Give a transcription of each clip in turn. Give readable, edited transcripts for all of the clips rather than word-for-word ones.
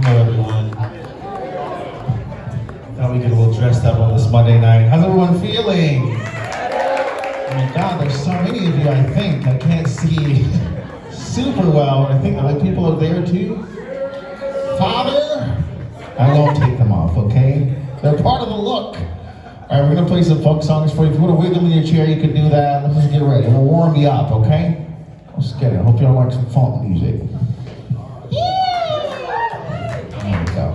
Hello, everyone. Thought we get a little dressed up on this Monday night. How's everyone feeling? Oh my God, there's so many of you, I think. I can't see super well. I think other people are there too. Father, I won't take them off, okay? They're part of the look. All right, we're gonna play some folk songs for you. If you wanna wiggle in your chair, you can do that. Let's just get ready. We'll warm you up, okay? Let's get it. I hope y'all like some funk music. There we go.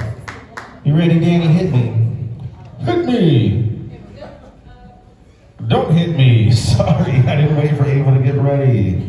You ready, Danny? Hit me. Hit me! Don't hit me. Sorry, I didn't wait for Ava to get ready.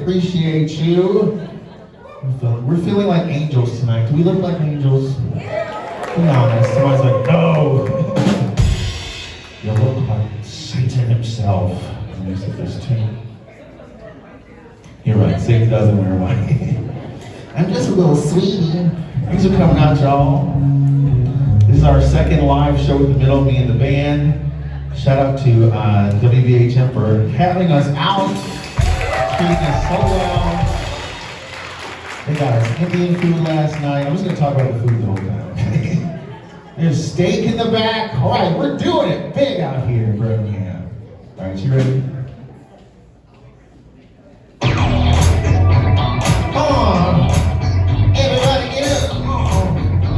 Appreciate you. We're feeling like angels tonight. Do we look like angels? Be honest. Somebody's like, no. You look like Satan himself. Let me see this too. You're right. Satan doesn't wear white. I'm just a little sweetie. Thanks for coming out, y'all. This is our second live show with the middle, me and the band. Shout out to WBHM for having us out. Treating us so well. They got us Indian food last night. I'm just going to talk about the food the whole time. There's steak in the back. All right, we're doing it big out here in Birmingham. All right, you ready? Come on. Everybody get up. Come on.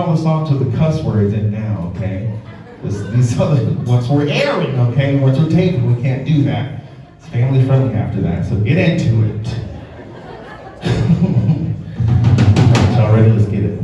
all the songs with the cuss words in now, okay? These other ones we're airing, okay? Once we're taping, we can't do that. It's family friendly after that, so get into it. Y'all ready? Let's get it.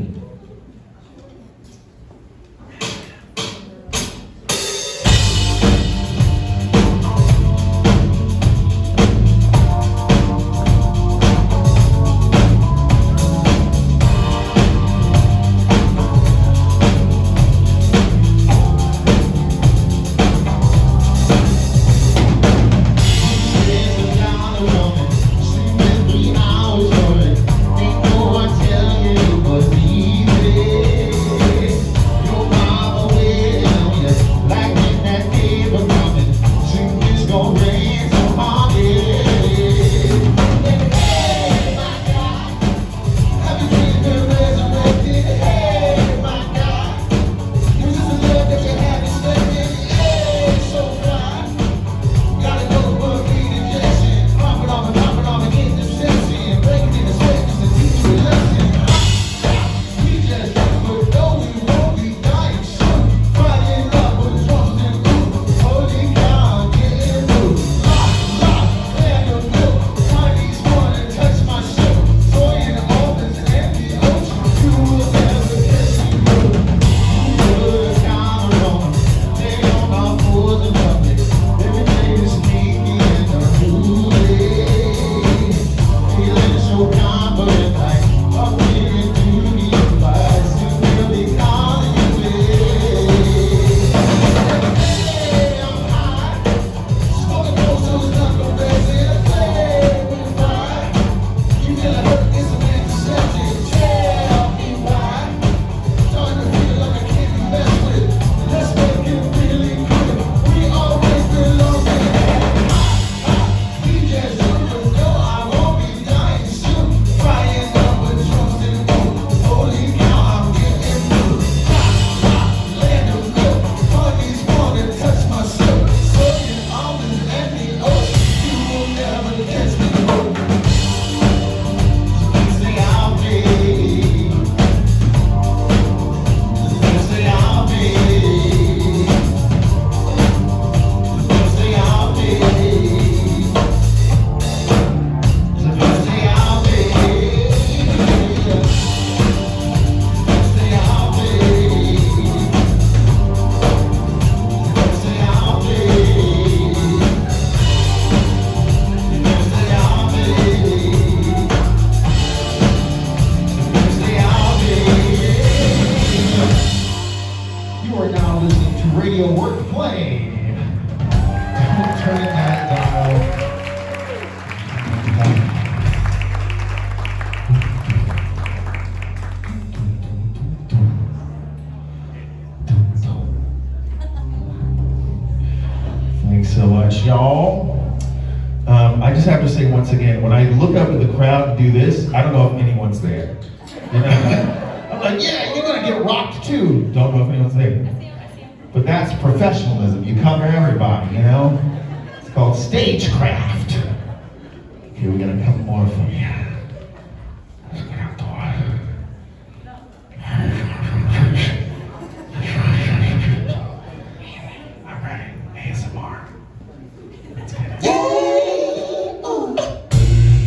So much, y'all. I just have to say once again, when I look up at the crowd and do this, I don't know if anyone's there. You know? I'm like, yeah, you're gonna get rocked too. Don't know if anyone's there. But that's professionalism. You cover everybody, you know? It's called stagecraft. Okay, we got a couple more for you. Let's get out the water. All right, ASMR.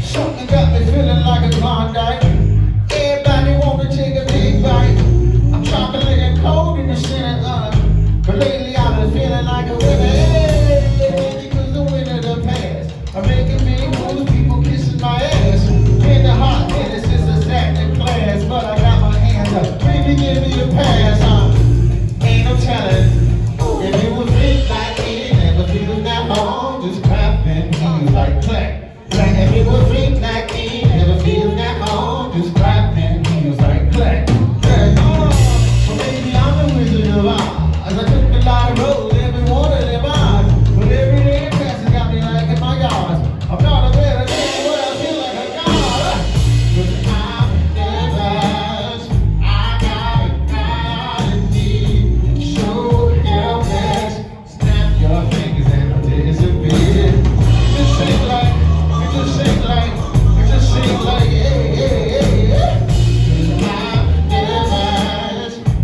Something got me feeling like a Klondike. Everybody wanna take a big bite. I'm chocolate and cold in the center, but lately I've been feeling like a winner. Hey, because the winner the past. I'm making big moves, people kissing my ass. In the hot minutes, it's a stagnant class, but I got my hands up. Baby, give me a pass. Ain't no telling if you would think like me, never feel that long, just clapping heels like clap. Like if you would think like me, never feel that long, just clapping heels like clap. So maybe I'm the Wizard of Oz. I took a lot of roads, every one of them odds, but every day passing got me like in my yards. I'm not a better man, but I feel like a god. But I'm never, I got a need, show your best, snap your fingers and disappear. Just sing like, just sing like, just sing like, yeah, yeah, yeah. I'm never,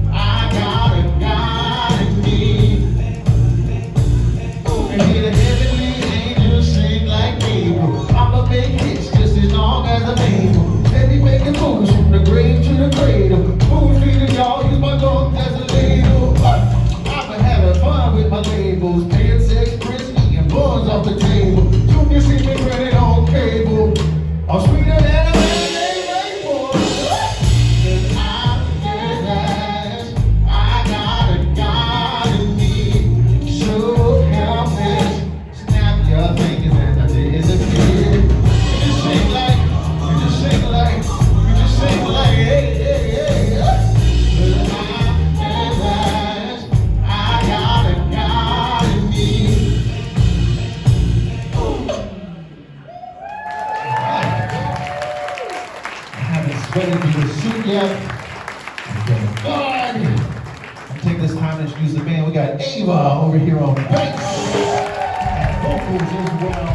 time to introduce the band. We got Ava over here on bass and vocals as well.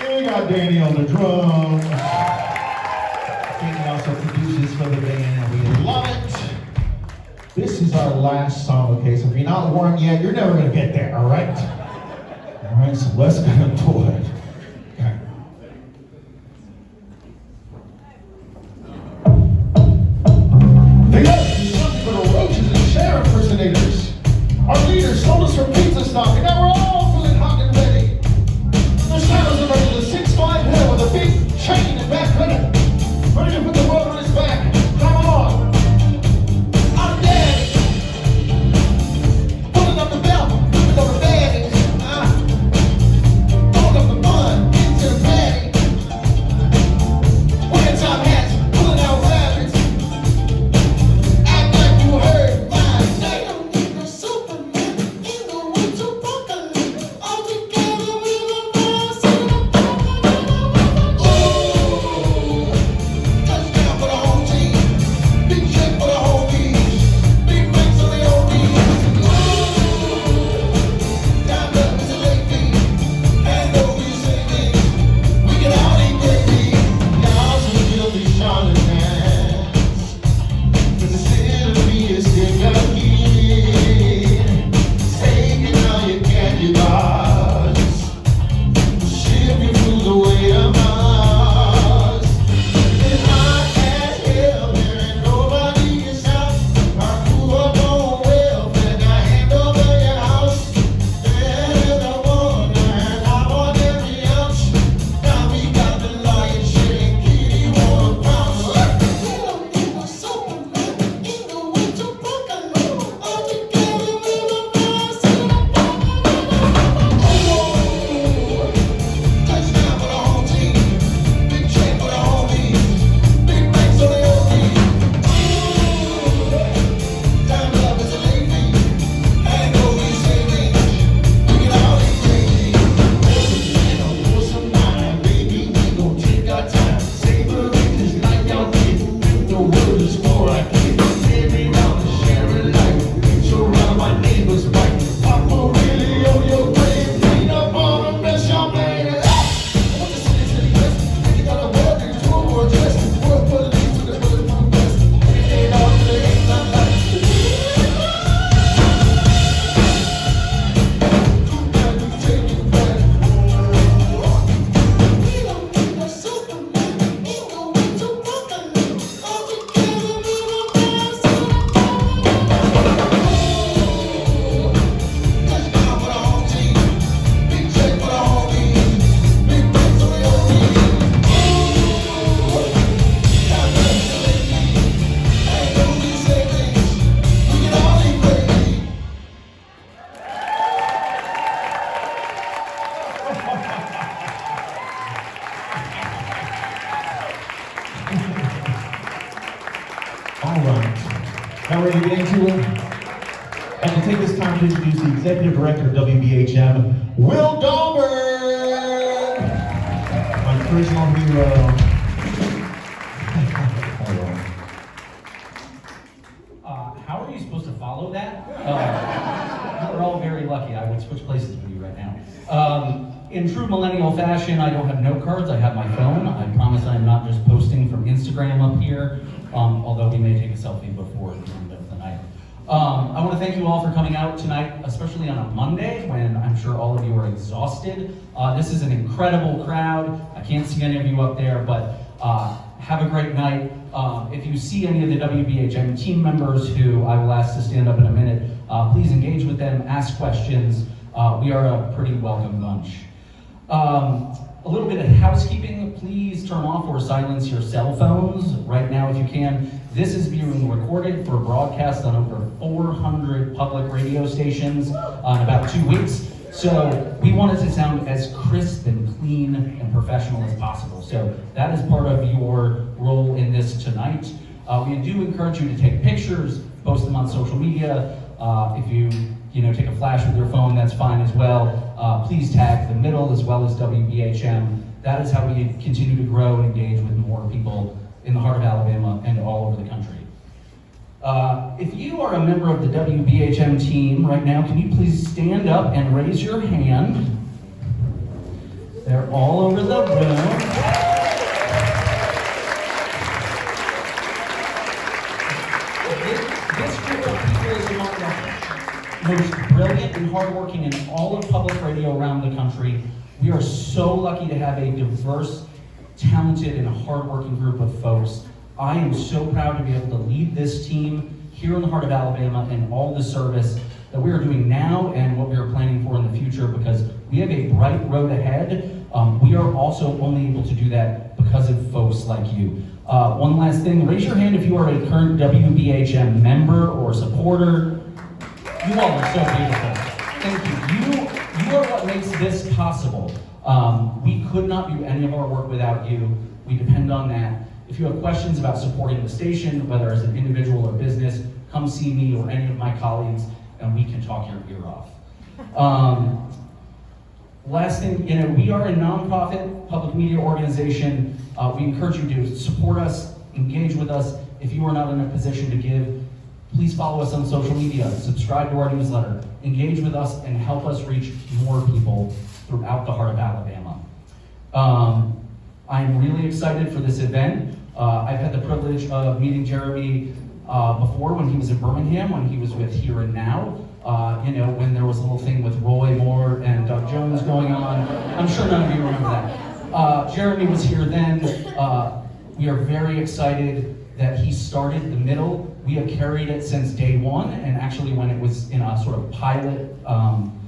And we got Danny on the drums. Danny also produces for the band, and we love it. This is our last song, okay? So if you're not warm yet, you're never gonna get there, all right? All right, so let's get into it. Okay. They left me something for the roaches and share impersonators. Our leaders sold us for pizza stock, and now we're all feeling hot and ready. The shadows are ready to 6'5" hill with a big chain and back credit. Ready to put the world on his back. Come on. I'm dead. Pulling up the belt, moving on the bag. Throwing up the bun into the bag. Wearing top hats, pulling out rabbits. Act like you heard my name. Ain't no Superman, ain't no way to apocalypse. All together we will rise. Ooh, touchdown for the whole team. Big check for the whole beach. Big banks on the old beach. Ooh, down up is a late fee. And no reason we get out ain't crazy. Y'all some guilty charlatans. But the city is still lucky. Taking all your candy bars. Ship you through the way of Mars. It's hot as hell, there ain't nobody inside. Our crew up on welfare, got hand over your house. There's a wonder, and I want every ounce. Now we got the lion shit and kitty wanna bounce. Ain't no Superman, ain't no way to apocalypse. All together we will rise. Ooh, touchdown for the whole team. Big check for the homies. Big banks on the oldies. Ooh, down love is a late fee. Ain't no reason we get out ain't crazy. For some time, baby, we gon' take our time. Savor it just like y'all did. The world is for our kids. Every round to share a life. Make sure all my neighbors right. Papa really on your grave. Clean up all the mess y'all made. I want the city to the west. And you got a world that is one more dress. World police to the bulletproof vest. Ain't all the ain't not like too bad to take it back. We don't need no Superman, ain't no way to apocalypse. All together we will rise. Touchdown for the whole team. Big check for the homies. Big banks on the oldies. Ooh, down love is a late fee. Ain't no reason we get all ain't crazy. All right. Now we're going to get into it. And to take this time to introduce the Executive Director of WBHM, Will Dahlberg, my personal hero. How are you supposed to follow that? We're all very lucky. I would switch places with you right now. In true millennial fashion, I don't have note cards. I have my phone. I promise I'm not just posting from Instagram up here, although we may take a selfie before the end of the night. I want to thank you all for coming out tonight, especially on a Monday when I'm sure all of you are exhausted. This is an incredible crowd. I can't see any of you up there, but have a great night. If you see any of the WBHM team members who I will ask to stand up in a minute, please engage with them, ask questions. We are a pretty welcome bunch. A little bit of housekeeping, please turn off or silence your cell phones right now if you can. This is being recorded for broadcast on over 400 public radio stations in about 2 weeks. So we want it to sound as crisp and clean and professional as possible. So that is part of your role in this tonight. We do encourage you to take pictures, post them on social media. If you take a flash with your phone, that's fine as well. Please tag the middle as well as WBHM. That is how we continue to grow and engage with more people in the heart of Alabama and all over the country. If you are a member of the WBHM team right now, can you please stand up and raise your hand? They're all over the room. This group of people is among the most brilliant and hardworking in all of public radio around the country. We are so lucky to have a diverse, talented, and hardworking group of folks. I am so proud to be able to lead this team here in the heart of Alabama and all the service that we are doing now and what we are planning for in the future, because we have a bright road ahead. We are also only able to do that because of folks like you. One last thing, raise your hand if you are a current WBHM member or supporter. You all are so beautiful. Thank you. You are what makes this possible. We could not do any of our work without you. We depend on that. If you have questions about supporting the station, whether as an individual or business, come see me or any of my colleagues, and we can talk your ear off. Last thing, we are a nonprofit public media organization. We encourage you to support us, engage with us. If you are not in a position to give, please follow us on social media, subscribe to our newsletter, engage with us, and help us reach more people throughout the heart of Alabama. I'm really excited for this event. I've had the privilege of meeting Jeremy before when he was in Birmingham, when he was with Here and Now. When there was a little thing with Roy Moore and Doug Jones going on. I'm sure none of you remember that. Jeremy was here then. We are very excited that he started the middle. We have carried it since day one, and actually when it was in a sort of pilot,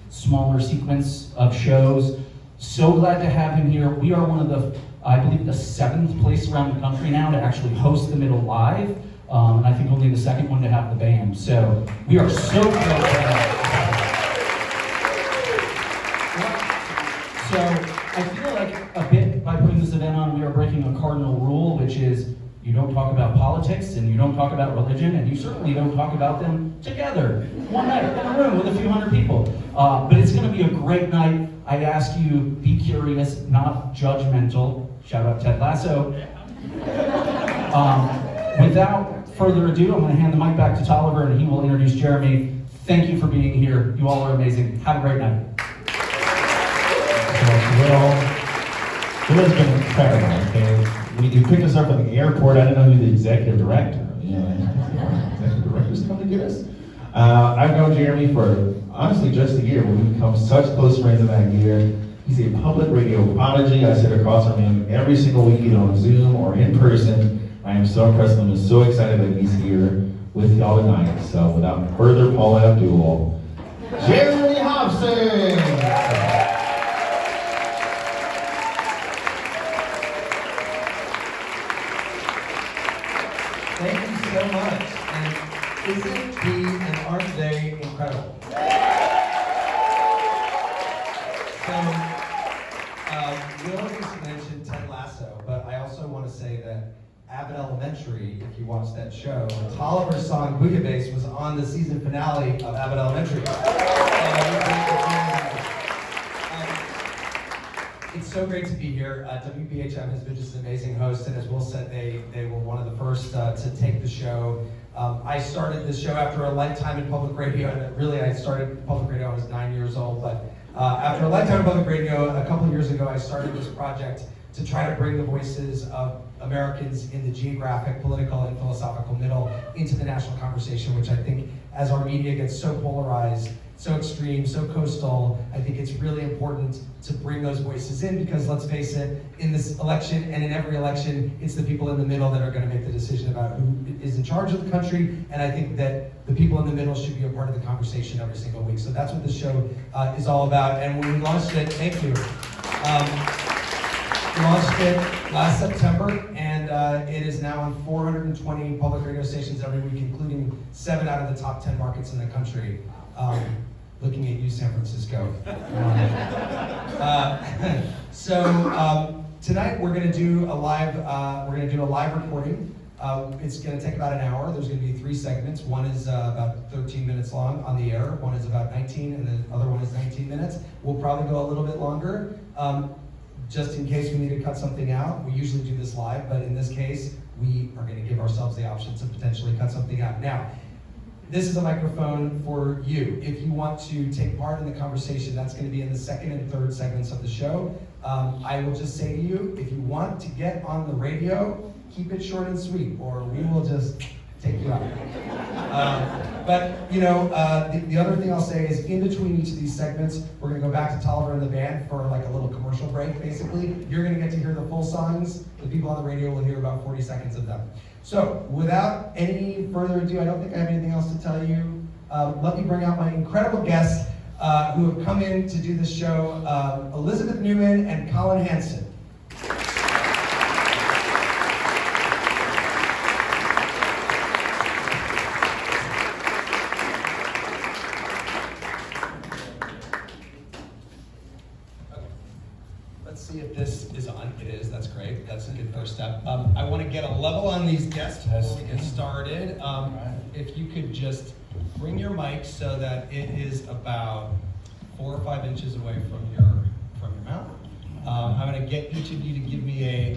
smaller sequence of shows. So glad to have him here. We are one of the, I believe, the 7th place around the country now to actually host the middle live. And I think only the 2nd one to have the band. So we are so thrilled for that. So I feel like a bit by putting this event on, we are breaking a cardinal rule, which is you don't talk about politics and you don't talk about religion, and you certainly don't talk about them together one night in a room with a few hundred people. But it's going to be a great night. I ask you, be curious, not judgmental. Shout out Ted Lasso. Without further ado, I'm going to hand the mic back to Tolliver and he will introduce Jeremy. Thank you for being here. You all are amazing. Have a great night. Will has been incredible, okay? You picked us up at the airport. I didn't know who the executive director. Executive directors come to get us. I've known Jeremy for honestly just a year. We've become such close friends in that year. He's a public radio prodigy. I sit across from him every single week, either on Zoom or in person. I am so impressed and I'm so excited that he's here with y'all tonight. So without further Paula Abdul, Jeremy Hobson! Thank you so much. And isn't he and aren't they incredible? So, Will just mentioned Ted Lasso, but I also want to say that Abbott Elementary, if you watched that show, Tolliver's song Bouillabaisse was on the season finale of Abbott Elementary. It's so great to be here. WBHM has been just an amazing host, and as Will said, they were one of the first to take the show. I started this show after a lifetime in public radio, and really I started public radio when I was 9 years old, but after a lifetime in public radio, a couple of years ago, I started this project to try to bring the voices of Americans in the geographic, political, and philosophical middle into the national conversation, which I think as our media gets so polarized, so extreme, so coastal, I think it's really important to bring those voices in, because let's face it, in this election and in every election, it's the people in the middle that are going to make the decision about who is in charge of the country, and I think that the people in the middle should be a part of the conversation every single week. So that's what this show is all about. And when we launched it, thank you. We launched it last September, and it is now on 420 public radio stations every week, including 7 out of the top 10 markets in the country. Looking at you, San Francisco. Tonight we're going to do a live recording. It's going to take about an hour. There's going to be 3 segments. One is about 13 minutes long on the air. One is about 19, and the other one is 19 minutes. We'll probably go a little bit longer. Just in case we need to cut something out. We usually do this live, but in this case, we are going to give ourselves the option to potentially cut something out. Now, this is a microphone for you. If you want to take part in the conversation, that's going to be in the second and third segments of the show. I will just say to you, if you want to get on the radio, keep it short and sweet, or we will just take you out. But the other thing I'll say is, in between each of these segments, we're going to go back to Tolliver and the band for like a little commercial break, basically. You're going to get to hear the full songs. The people on the radio will hear about 40 seconds of them. So, without any further ado, I don't think I have anything else to tell you. Let me bring out my incredible guests who have come in to do this show, Elizabeth Newman and Colin Hanson. See if this is on. It is. That's great. That's a good first step. I want to get a level on these guests before we get started. If you could just bring your mic so that it is about 4 or 5 inches away from your mouth. I'm going to get each of you to give me a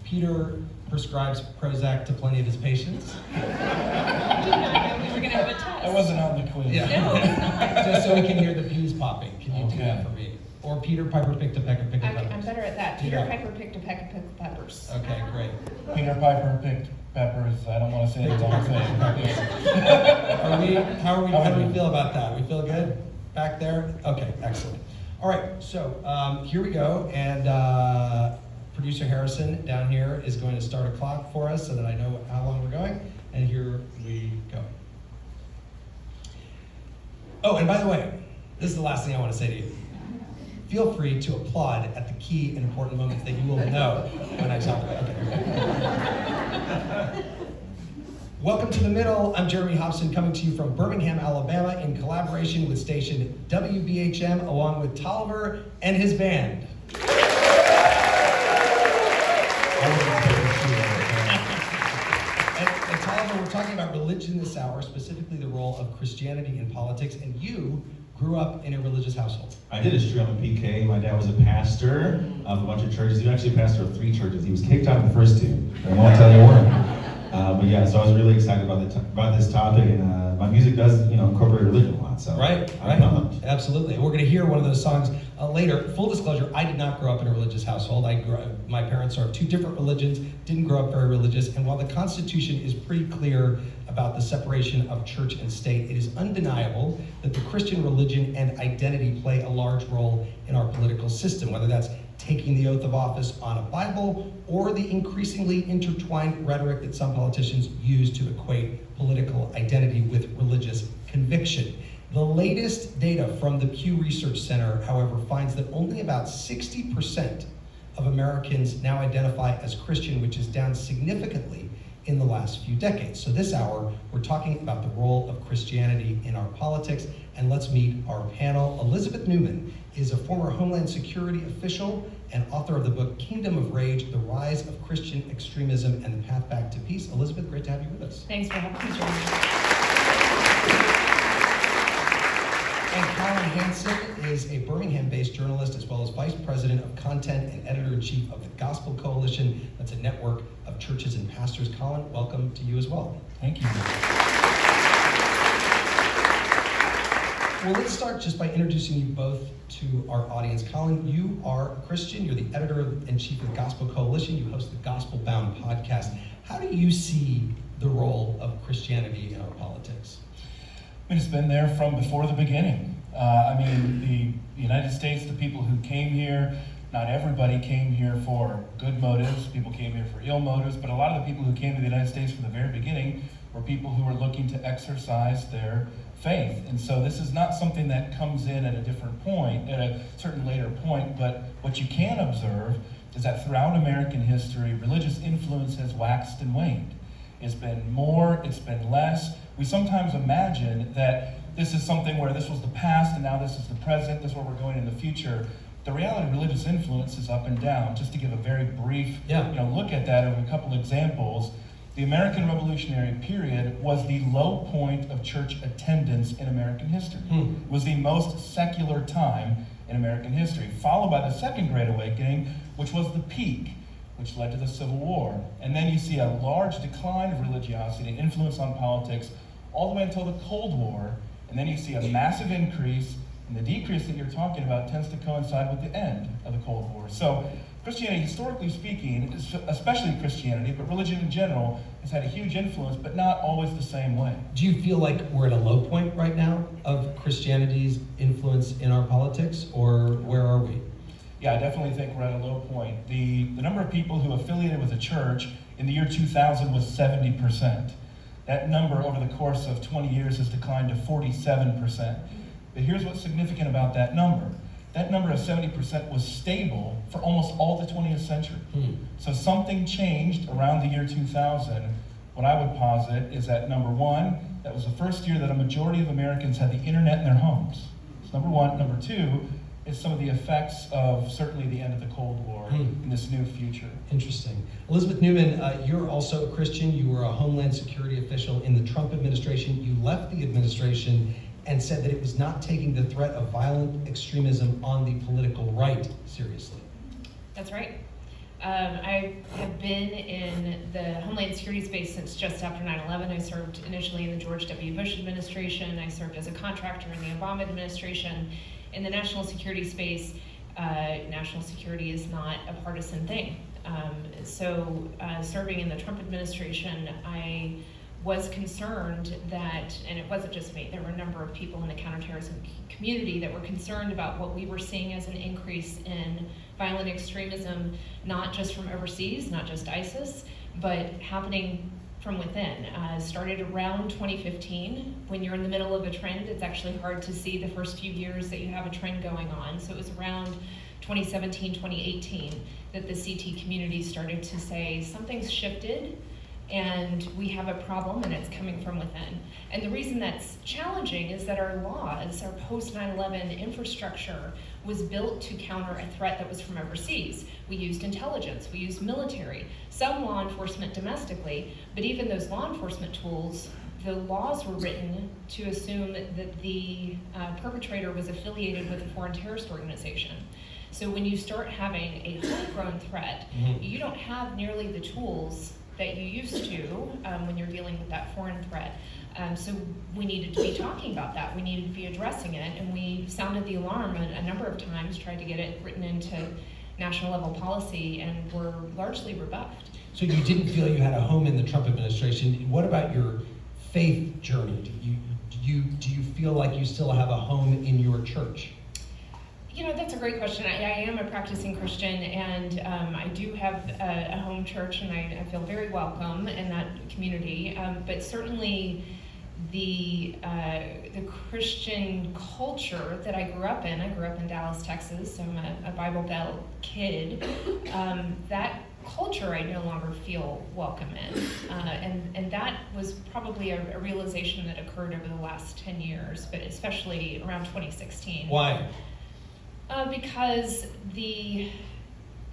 Peter prescribes Prozac to plenty of his patients. We were going to have a test. I wasn't on the quiz. Yeah. No, it's not. Just so we can hear the peas popping. Can you do that for me? Or Peter Piper picked a peck of pickled peppers. I'm better at that. Do Peter that. Piper picked a peck of pickled peppers. Okay, great. Peter Piper picked peppers. I don't want to say the wrong thing. How do we feel about that? We feel good back there? Okay, excellent. All right, so here we go. And producer Harrison down here is going to start a clock for us so that I know how long we're going. And here we go. Oh, and by the way, this is the last thing I want to say to you. Feel free to applaud at the key and important moments that you will know when I talk about it. Welcome to The Middle. I'm Jeremy Hobson, coming to you from Birmingham, Alabama, in collaboration with station WBHM, along with Tolliver and his band. And Tolliver, we're talking about religion this hour, specifically the role of Christianity in politics, and you grew up in a religious household. I did history. I'm a PK. My dad was a pastor of a bunch of churches. He was actually a pastor of 3 churches. He was kicked out of the first 2. I won't tell you why. But yeah, so I was really excited about this topic, and my music does, incorporate religion a lot. So Right. Absolutely. And we're going to hear one of those songs later. Full disclosure, I did not grow up in a religious household. My parents are of 2 different religions, didn't grow up very religious, and while the Constitution is pretty clear about the separation of church and state, it is undeniable that the Christian religion and identity play a large role in our political system, whether that's taking the oath of office on a Bible or the increasingly intertwined rhetoric that some politicians use to equate political identity with religious conviction. The latest data from the Pew Research Center, however, finds that only about 60% of Americans now identify as Christian, which is down significantly in the last few decades. So this hour, we're talking about the role of Christianity in our politics, and let's meet our panel. Elizabeth Newman is a former Homeland Security official and author of the book Kingdom of Rage, The Rise of Christian Extremism and the Path Back to Peace. Elizabeth, great to have you with us. Thanks for having me, Jeremy. And Colin Hanson is a Birmingham-based journalist as well as vice president of content and editor-in-chief of the Gospel Coalition. That's a network of churches and pastors. Colin, welcome to you as well. Thank you. Well, let's start just by introducing you both to our audience. Colin, you are a Christian. You're the editor-in-chief of the Gospel Coalition. You host the Gospel Bound podcast. How do you see the role of Christianity in our politics? I mean, it's been there from before the beginning. The United States, the people who came here, not everybody came here for good motives. People came here for ill motives, but a lot of the people who came to the United States from the very beginning were people who were looking to exercise their faith. And so this is not something that comes in at a different point, at a certain later point, but what you can observe is that throughout American history, religious influence has waxed and waned. It's been more, it's been less. We sometimes imagine that this is something where this was the past and now this is the present, this is where we're going in the future. The reality of religious influence is up and down. Just to give a very brief look at that of a couple examples, the American Revolutionary period was the low point of church attendance in American history. It was the most secular time in American history, followed by the Second Great Awakening, which was the peak. which led to the Civil War. And then you see a large decline of religiosity and influence on politics all the way until the Cold War. And then you see a massive increase, and the decrease that you're talking about tends to coincide with the end of the Cold War. So Christianity, historically speaking, especially Christianity, but religion in general, has had a huge influence, but not always the same way. Do you feel like we're at a low point right now of Christianity's influence in our politics, or where are we? Yeah, I definitely think we're at a low point. The number of people who affiliated with a church in the year 2000 was 70%. That number over the course of 20 years has declined to 47%. But here's what's significant about that number. That number of 70% was stable for almost all the 20th century. So something changed around the year 2000. What I would posit is that, number one, that was the first year that a majority of Americans had the internet in their homes. So number one. Number two is some of the effects of certainly the end of the Cold War in this new future. Interesting. Elizabeth Newman, you're also a Christian. You were a Homeland Security official in the Trump administration. You left the administration and said that it was not taking the threat of violent extremism on the political right seriously. That's right. I have been in the Homeland Security space since just after 9/11. I served initially in the George W. Bush administration. I served as a contractor in the Obama administration. In the national security space, national security is not a partisan thing. So serving in the Trump administration, I was concerned that, and it wasn't just me, there were a number of people in the counterterrorism community that were concerned about what we were seeing as an increase in violent extremism, not just from overseas, not just ISIS, but happening from within. Started around 2015. When you're in the middle of a trend, it's actually hard to see the first few years that you have a trend going on. So it was around 2017, 2018 that the CT community started to say something's shifted and we have a problem and it's coming from within. And the reason that's challenging is that our laws, our post 9/11 infrastructure was built to counter a threat that was from overseas. We used intelligence, we used military, some law enforcement domestically, but even those law enforcement tools, the laws were written to assume that the perpetrator was affiliated with a foreign terrorist organization. So when you start having a homegrown threat, you don't have nearly the tools that you used to when you're dealing with that foreign threat. So we needed to be talking about that. We needed to be addressing it, and we sounded the alarm a number of times, tried to get it written into national level policy, and were largely rebuffed. So you didn't feel you had a home in the Trump administration. What about your faith journey? Do you feel like you still have a home in your church? You know, that's a great question. I am a practicing Christian, and I do have a home church, and I feel very welcome in that community. But certainly, the Christian culture that I grew up in Dallas, Texas. I'm a Bible Belt kid. That culture I no longer feel welcome in, and that was probably a realization that occurred over the last 10 years, but especially around 2016. Why? Because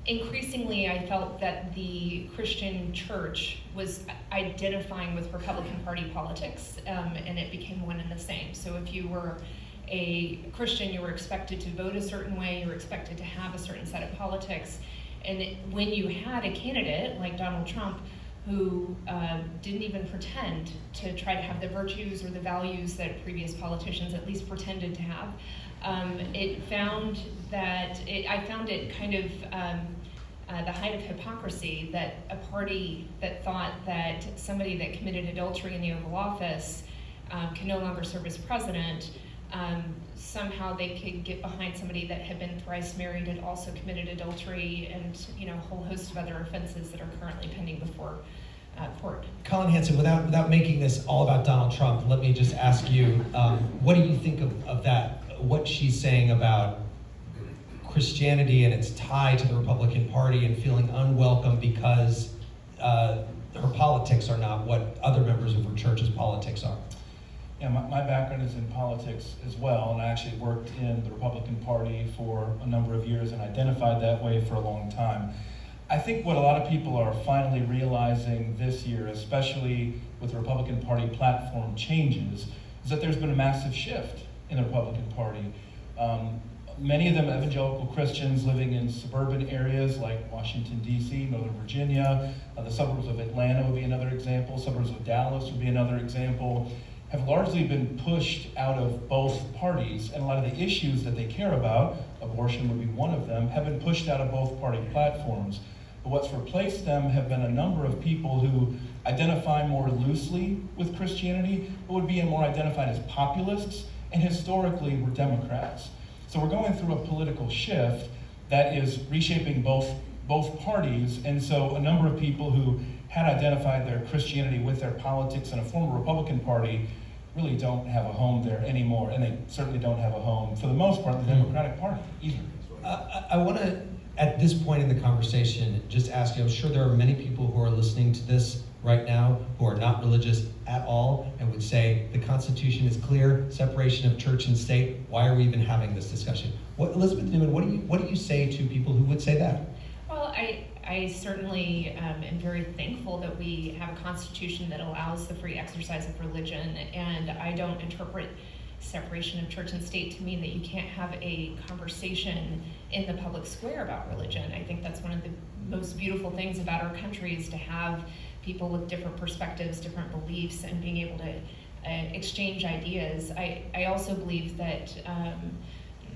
increasingly I felt that the Christian church was identifying with Republican Party politics, and it became one and the same. So if you were a Christian, you were expected to vote a certain way, you were expected to have a certain set of politics, and when you had a candidate like Donald Trump who didn't even pretend to try to have the virtues or the values that previous politicians at least pretended to have, I found it kind of the height of hypocrisy that a party that thought that somebody that committed adultery in the Oval Office can no longer serve as president, somehow they could get behind somebody that had been thrice married and also committed adultery and a whole host of other offenses that are currently pending before court. Colin Hanson, without making this all about Donald Trump, let me just ask you, what do you think of that? What she's saying about Christianity and its tie to the Republican Party and feeling unwelcome because her politics are not what other members of her church's politics are. Yeah, my background is in politics as well, and I actually worked in the Republican Party for a number of years and identified that way for a long time. I think what a lot of people are finally realizing this year, especially with the Republican Party platform changes, is that there's been a massive shift in the Republican Party. many of them evangelical Christians living in suburban areas like Washington, D.C., Northern Virginia. The suburbs of Atlanta would be another example. Suburbs of Dallas would be another example. Have largely been pushed out of both parties, and a lot of the issues that they care about, abortion would be one of them, have been pushed out of both party platforms. But what's replaced them have been a number of people who identify more loosely with Christianity, but would be more identified as populists, and historically were Democrats. So we're going through a political shift that is reshaping both parties, and so a number of people who had identified their Christianity with their politics in a former Republican Party really don't have a home there anymore, and they certainly don't have a home, for the most part, in the Democratic Party either. I want to, at this point in the conversation, just ask you, I'm sure there are many people who are listening to this right now who are not religious at all and would say the Constitution is clear, separation of church and state, why are we even having this discussion? Elizabeth Newman, what do you say to people who would say that? Well, I certainly am very thankful that we have a constitution that allows the free exercise of religion, and I don't interpret separation of church and state to mean that you can't have a conversation in the public square about religion. I think that's one of the most beautiful things about our country is to have people with different perspectives, different beliefs, and being able to exchange ideas. I also believe that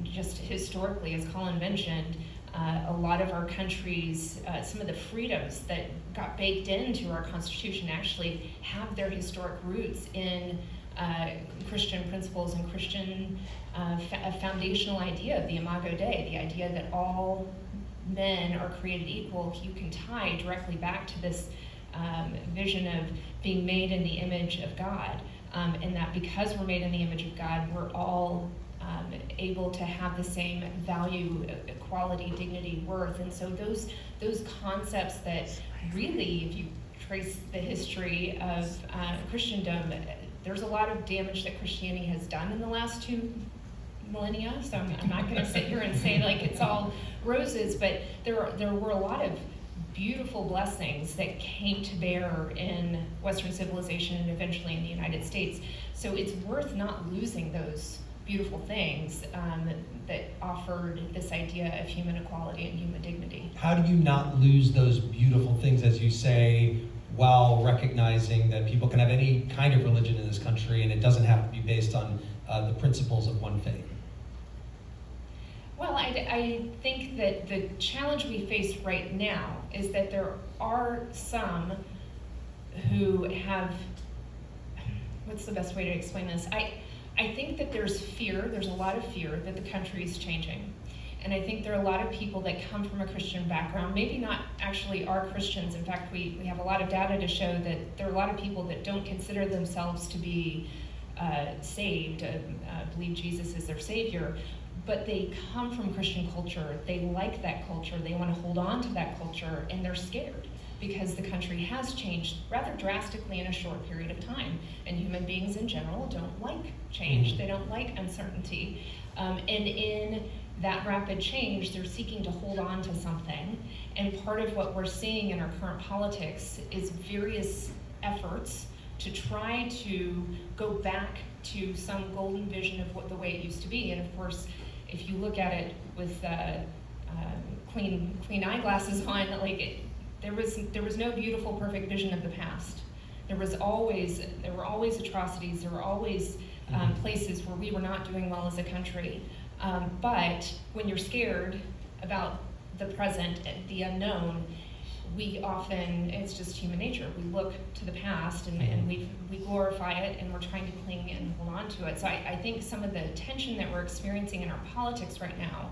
just historically, as Colin mentioned, a lot of our countries, some of the freedoms that got baked into our Constitution actually have their historic roots in Christian principles and Christian a foundational idea of the Imago Dei, the idea that all men are created equal. You can tie directly back to this vision of being made in the image of God, and that because we're made in the image of God, we're all able to have the same value, equality, dignity, worth. And so those concepts that really, if you trace the history of Christendom, there's a lot of damage that Christianity has done in the last 2 millennia. So I'm not going to sit here and say like it's all roses, but there were a lot of beautiful blessings that came to bear in Western civilization and eventually in the United States. So it's worth not losing those beautiful things that offered this idea of human equality and human dignity. How do you not lose those beautiful things, as you say, while recognizing that people can have any kind of religion in this country and it doesn't have to be based on the principles of one faith? Well, I think that the challenge we face right now is that there are some who have, what's the best way to explain this? I think that there's a lot of fear that the country is changing. And I think there are a lot of people that come from a Christian background, maybe not actually are Christians. In fact, we have a lot of data to show that there are a lot of people that don't consider themselves to be saved, believe Jesus is their savior, but they come from Christian culture. They like that culture. They want to hold on to that culture, and they're scared because the country has changed rather drastically in a short period of time. And human beings in general don't like change. They don't like uncertainty. And in that rapid change, they're seeking to hold on to something. And part of what we're seeing in our current politics is various efforts to try to go back to some golden vision of what the way it used to be. And of course, if you look at it with clean eyeglasses on, like there was no beautiful, perfect vision of the past. There were always atrocities. There were always places where we were not doing well as a country. But when you're scared about the present, the unknown, we often, it's just human nature. We look to the past and we glorify it, and we're trying to cling and hold on to it. So I think some of the tension that we're experiencing in our politics right now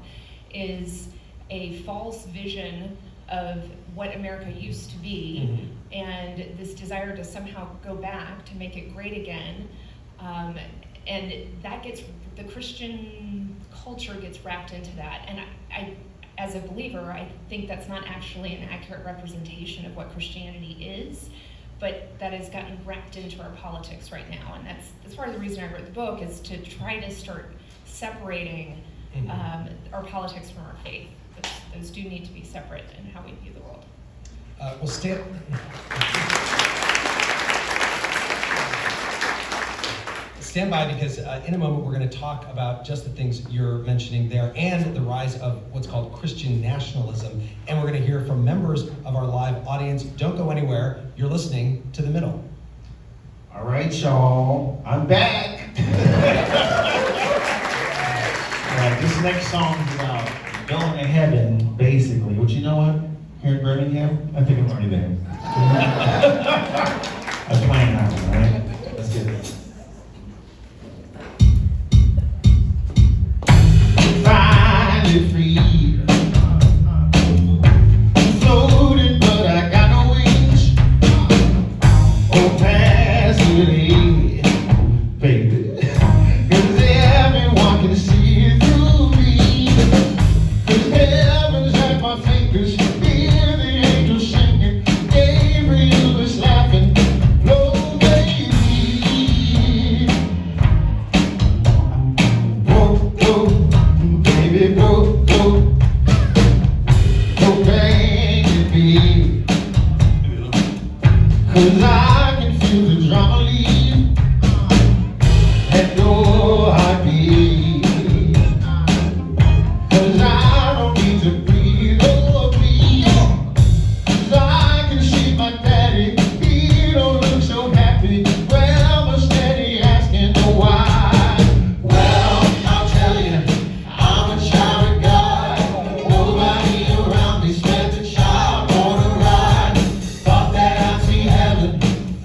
is a false vision of what America used to be, and this desire to somehow go back to make it great again. And that the Christian culture gets wrapped into that. And I as a believer, I think that's not actually an accurate representation of what Christianity is, but that has gotten wrapped into our politics right now. And that's part of the reason I wrote the book, is to try to start separating our politics from our faith. Those do need to be separate in how we view the world. Well, stand by because in a moment we're going to talk about just the things you're mentioning there and the rise of what's called Christian nationalism. And we're going to hear from members of our live audience. Don't go anywhere. You're listening to The Middle. All right, y'all, I'm back. All right, this next song is about going to heaven, basically. But you know what? Here in Birmingham, I think I'm already there. I'm playing that one, all right? Let's get it. Finally free. Floating, but I got no wings. Oh, pass it in, baby. 'Cause everyone can see through me. 'Cause heaven's at my fingers. Hear the angels singing. Gabriel is laughing. Blow, baby. Blow, blow, baby, blow, blow. Blow, baby. 'Cause I can feel the drama leave at your heartbeat. 'Cause I don't need to breathe or breathe. 'Cause I can see my daddy, he don't look so happy. Well, but steady asking why. Well, I'll tell you, I'm a child of God. Nobody around me spent a child on a ride. Thought that I'd see heaven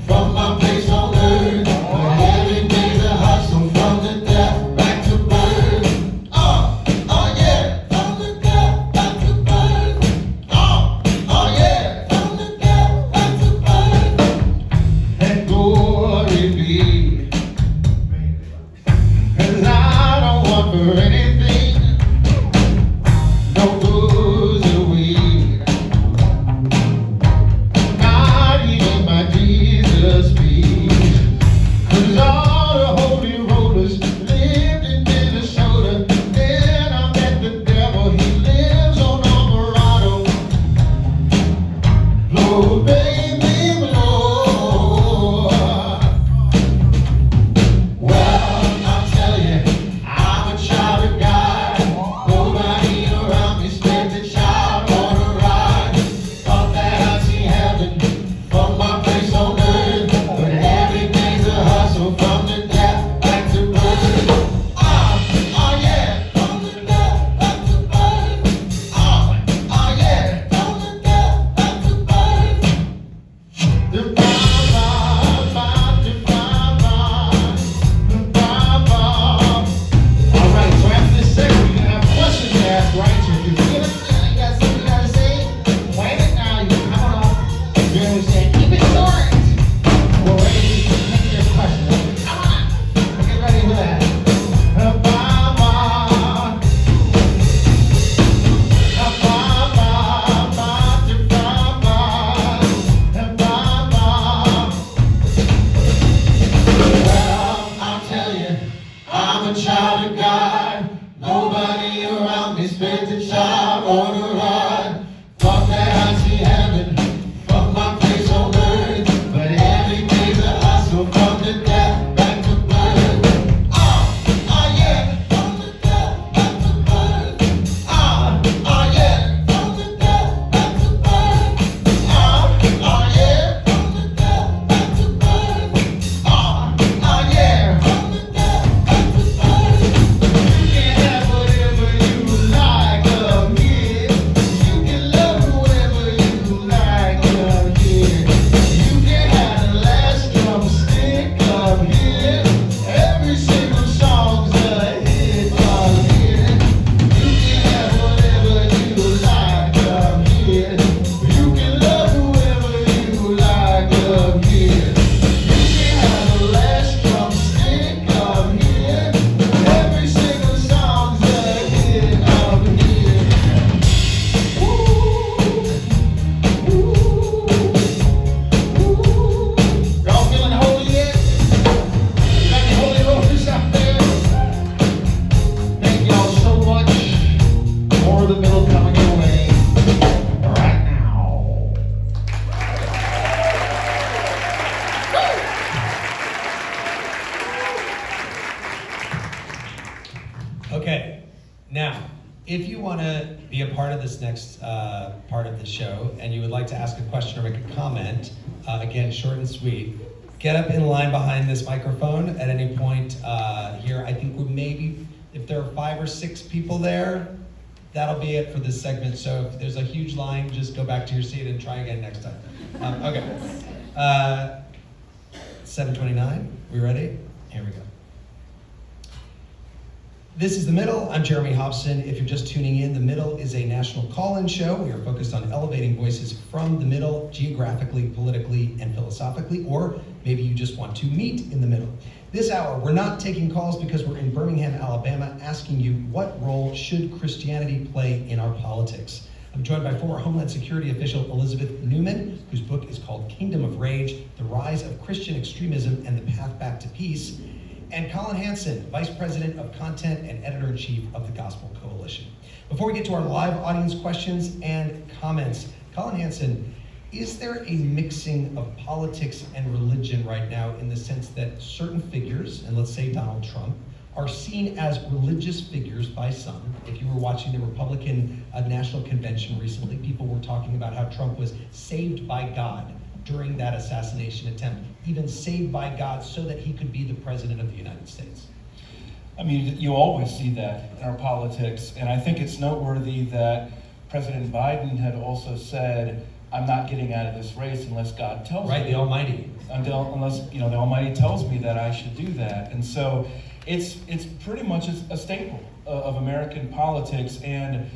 from my place on earth. But every day's a hustle from the death back to birth. Oh yeah, from the death back to birth. Oh yeah, from the death back to birth. And glory be, 'cause I don't want for anything, no booze or weed, not even my Jesus speech. 'Cause all the holy rollers lived in Minnesota. Then I met the devil, he lives on Alvarado. Blow, baby, blow. Well, I'll tell you, I'm a child of God. Nobody around me spent a child on a ride. Thought that I'd see heaven from my place on earth. But every day's a hustle from the death back to birth. Oh yeah, from the death back to birth. Oh yeah, from the death back to birth. The Baba, the Baba. All right, so after this segment, we're gonna have questions to ask, right? So if you feel it, you got something you gotta say, wait it now, you come on up. Jeremy said, keep it short. We're ready to take your questions. Come on, get ready for that. The Baba, the Baba, the Baba, the Baba. Well, I'll tell you, I'm a child of God. Nobody around me spent a child on a ride. Thought that I'd see heaven from my place on earth. But every day's a hustle from the death back to birth. Oh yeah, from the death back to birth. Oh yeah, from the death back to birth. Oh yeah, from the death back to birth. Oh yeah, from the death back to birth. You can have whatever you like of me. Okay, now, if you want to be a part of this next part of the show and you would like to ask a question or make a comment, again, short and sweet, get up in line behind this microphone at any point here. I think we maybe, if there are 5 or 6 people there, that'll be it for this segment. So if there's a huge line, just go back to your seat and try again next time. Okay. 7:29, we ready? Here we go. This is The Middle. I'm Jeremy Hobson. If you're just tuning in, The Middle is a national call-in show. We are focused on elevating voices from the middle, geographically, politically, and philosophically, or maybe you just want to meet in the middle. This hour, we're not taking calls because we're in Birmingham, Alabama, asking you what role should Christianity play in our politics. I'm joined by former Homeland Security official Elizabeth Newman, whose book is called Kingdom of Rage, The Rise of Christian Extremism and the Path Back to Peace, and Colin Hansen, Vice President of Content and Editor-in-Chief of the Gospel Coalition. Before we get to our live audience questions and comments, Colin Hansen, is there a mixing of politics and religion right now in the sense that certain figures, and let's say Donald Trump, are seen as religious figures by some? If you were watching the Republican National Convention recently, people were talking about how Trump was saved by God during that assassination attempt, even saved by God so that he could be the president of the United States. I mean, you always see that in our politics, and I think it's noteworthy that President Biden had also said, I'm not getting out of this race unless God tells me. Right, the Almighty. Unless, the Almighty tells me that I should do that. And so it's pretty much a staple of American politics, and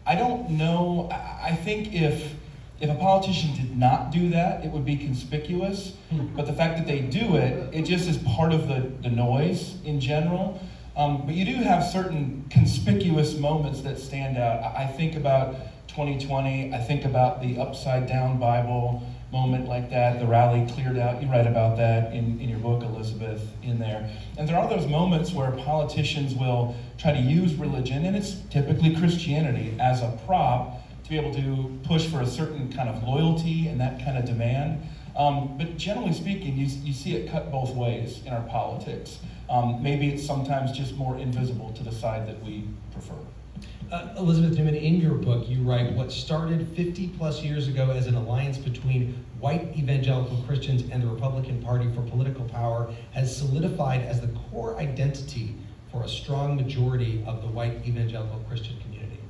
I don't know, I think if a politician did not do that, it would be conspicuous. But the fact that they do it, it just is part of the noise in general. But you do have certain conspicuous moments that stand out. I think about 2020, I think about the upside down Bible moment like that, the rally cleared out. You write about that in your book, Elizabeth, in there. And there are those moments where politicians will try to use religion, and it's typically Christianity, as a prop to be able to push for a certain kind of loyalty and that kind of demand. But generally speaking, you see it cut both ways in our politics. Maybe it's sometimes just more invisible to the side that we prefer. Elizabeth Newman, in your book, you write, what started 50 plus years ago as an alliance between white evangelical Christians and the Republican Party for political power has solidified as the core identity for a strong majority of the white evangelical Christian community.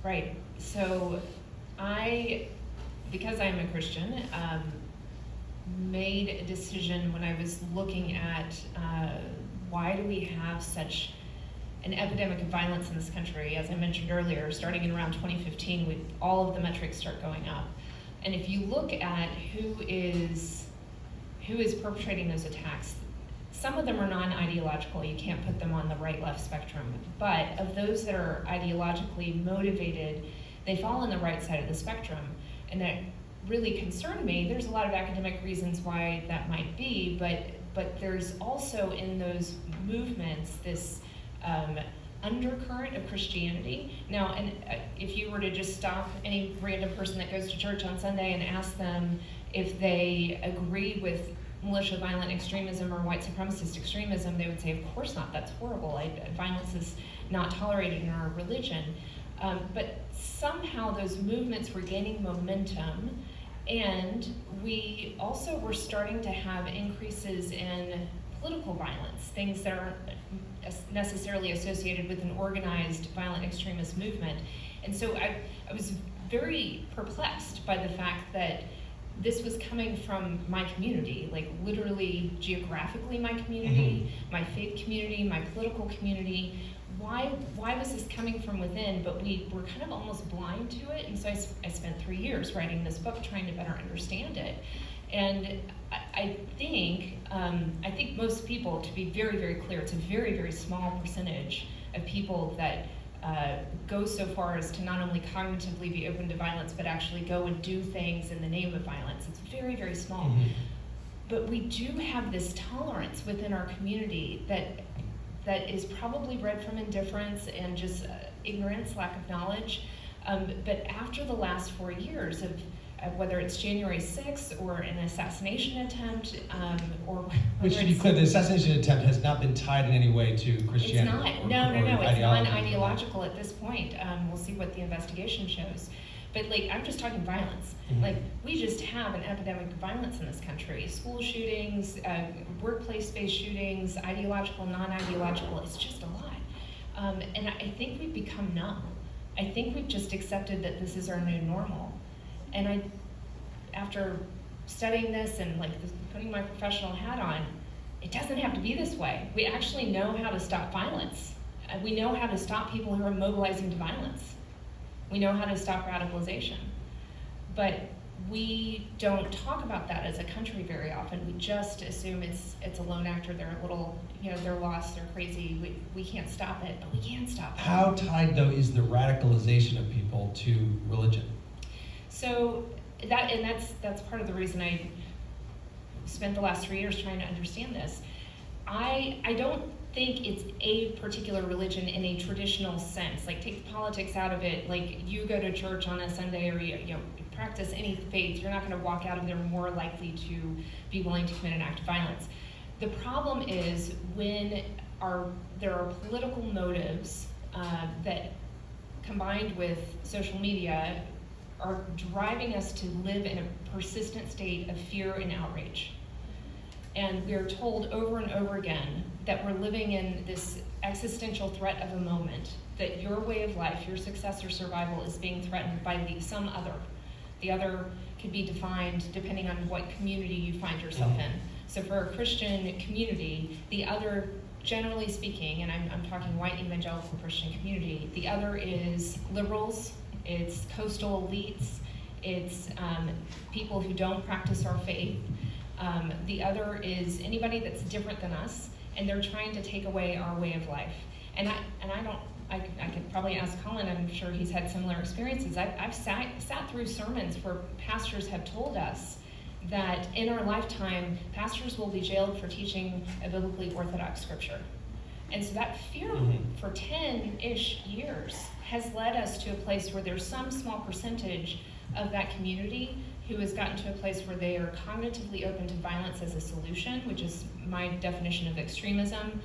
Right. So because I'm a Christian, made a decision when I was looking at why do we have such an epidemic of violence in this country. As I mentioned earlier, starting in around 2015, all of the metrics start going up. And if you look at who is perpetrating those attacks, some of them are non-ideological. You can't put them on the right-left spectrum. But of those that are ideologically motivated, they fall on the right side of the spectrum. And that really concerned me. There's a lot of academic reasons why that might be, but there's also in those movements this undercurrent of Christianity. Now, and if you were to just stop any random person that goes to church on Sunday and ask them if they agree with militia violent extremism or white supremacist extremism, they would say, of course not, that's horrible. Violence is not tolerated in our religion. But somehow those movements were gaining momentum, and we also were starting to have increases in political violence, things that aren't necessarily associated with an organized violent extremist movement. And so I was very perplexed by the fact that this was coming from my community, like literally geographically my community, my faith community, my political community. Why was this coming from within? But we were kind of almost blind to it. And so I spent 3 years writing this book, trying to better understand it. And I think most people, to be very, very clear, it's a very, very small percentage of people that go so far as to not only cognitively be open to violence, but actually go and do things in the name of violence. It's very, very small. But we do have this tolerance within our community that is probably bred from indifference and just ignorance, lack of knowledge. But after the last 4 years of whether it's January 6th or an assassination attempt, or Which, whether to be it's- clear, the assassination attempt has not been tied in any way to it's Christianity. not. or- No, or it's ideology. non-ideological at this point. We'll see what the investigation shows. But like, I'm just talking violence. Mhm. Like, we just have an epidemic of violence in this country. School shootings, workplace-based shootings, ideological, non-ideological, it's just a lot. And I think we've become numb. I think we've just accepted that this is our new normal. And after studying this and like putting my professional hat on, it doesn't have to be this way. We actually know how to stop violence. We know how to stop people who are mobilizing to violence. We know how to stop radicalization. But we don't talk about that as a country very often. We just assume it's a lone actor, they're a little, they're lost, they're crazy, we can't stop it, but we can stop it. How tied, though, is the radicalization of people to religion? So that's part of the reason I spent the last 3 years trying to understand this. I don't think it's a particular religion in a traditional sense. Like, take the politics out of it. Like, you go to church on a Sunday or you practice any faith, you're not going to walk out of there more likely to be willing to commit an act of violence. The problem is when there are political motives that, combined with social media, are driving us to live in a persistent state of fear and outrage. And we are told over and over again that we're living in this existential threat of a moment, that your way of life, your success or survival is being threatened by some other. The other could be defined depending on what community you find yourself in. So for a Christian community, the other, generally speaking, and I'm talking white evangelical Christian community, the other is liberals, it's coastal elites, it's people who don't practice our faith. The other is anybody that's different than us, and they're trying to take away our way of life. And I could probably ask Colin, I'm sure he's had similar experiences. I've sat through sermons where pastors have told us that in our lifetime, pastors will be jailed for teaching a biblically orthodox scripture. And so that fear for 10-ish years has led us to a place where there's some small percentage of that community who has gotten to a place where they are cognitively open to violence as a solution, which is my definition of extremism.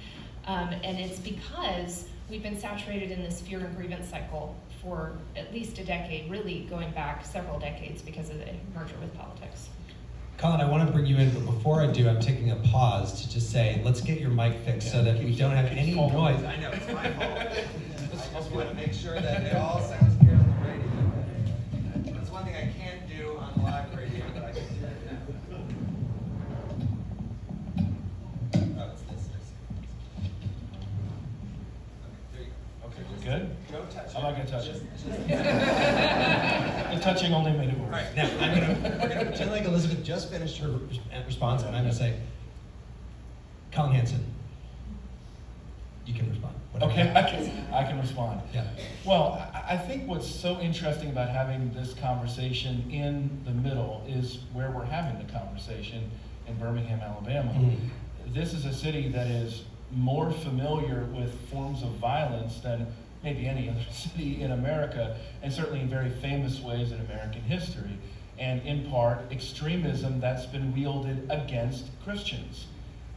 And it's because we've been saturated in this fear and grievance cycle for at least a decade, really going back several decades because of the merger with politics. Colin, I want to bring you in, but before I do, I'm taking a pause to just say, let's get your mic fixed so that we don't have any noise. I know, it's my fault. I just want to make sure that it all sounds clear on the radio. That's one thing I can't do on live radio, but I can do it now. Oh, it's this. Okay, there you go. Okay, we're good? Don't touch it. I'm not gonna touch it. The touching only made it worse. All right, now we're gonna pretend like Elizabeth just finished her response, and I'm gonna say, Colin Hansen, you can respond. Whatever. Okay, I can respond. Yeah. Well, I think what's so interesting about having this conversation in the middle is where we're having the conversation in Birmingham, Alabama. This is a city that is more familiar with forms of violence than maybe any other city in America, and certainly in very famous ways in American history, and in part extremism that's been wielded against Christians.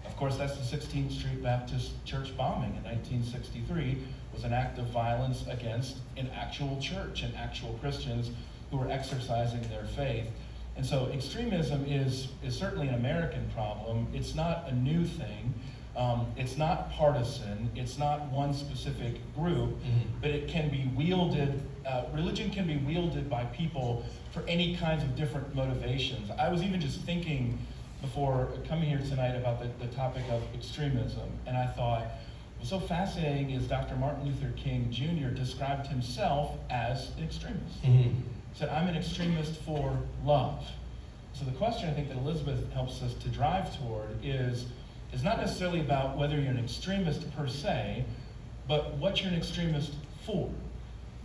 Of course, that's the 16th Street Baptist Church bombing in 1963 was an act of violence against an actual church and actual Christians who were exercising their faith. And so extremism is certainly an American problem. It's not a new thing. It's not partisan, it's not one specific group, but it can be wielded, religion can be wielded by people for any kinds of different motivations. I was even just thinking before coming here tonight about the topic of extremism, and I thought, what's so fascinating is Dr. Martin Luther King Jr. described himself as an extremist. He said, I'm an extremist for love. So the question I think that Elizabeth helps us to drive toward is not necessarily about whether you're an extremist per se, but what you're an extremist for.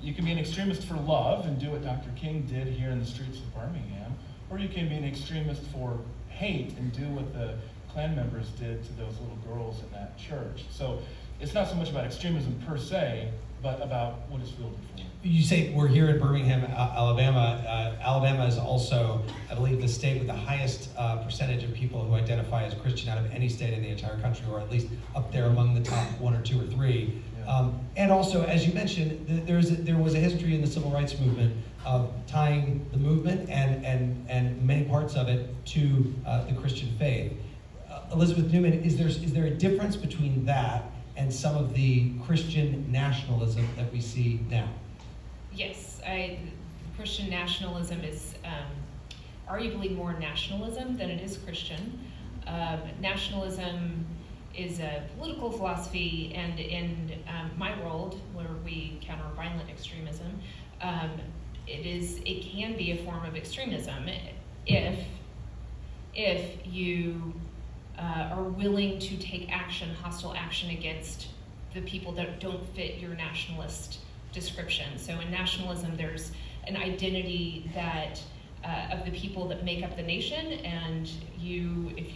You can be an extremist for love and do what Dr. King did here in the streets of Birmingham, or you can be an extremist for hate and do what the Klan members did to those little girls in that church. So it's not so much about extremism per se, but about what it's fielded for. You say we're here in Birmingham, Alabama. Alabama is also, I believe, the state with the highest percentage of people who identify as Christian out of any state in the entire country, or at least up there among the top 1 or 2 or 3. Yeah. And also, as you mentioned, there was a history in the civil rights movement of tying the movement and many parts of it to the Christian faith. Elizabeth Newman, is there a difference between that and some of the Christian nationalism that we see now? Yes, Christian nationalism is arguably more nationalism than it is Christian. Nationalism is a political philosophy, and in my world, where we counter violent extremism, it can be a form of extremism if you are willing to take action, hostile action against the people that don't fit your nationalist description. So in nationalism, there's an identity that of the people that make up the nation, and if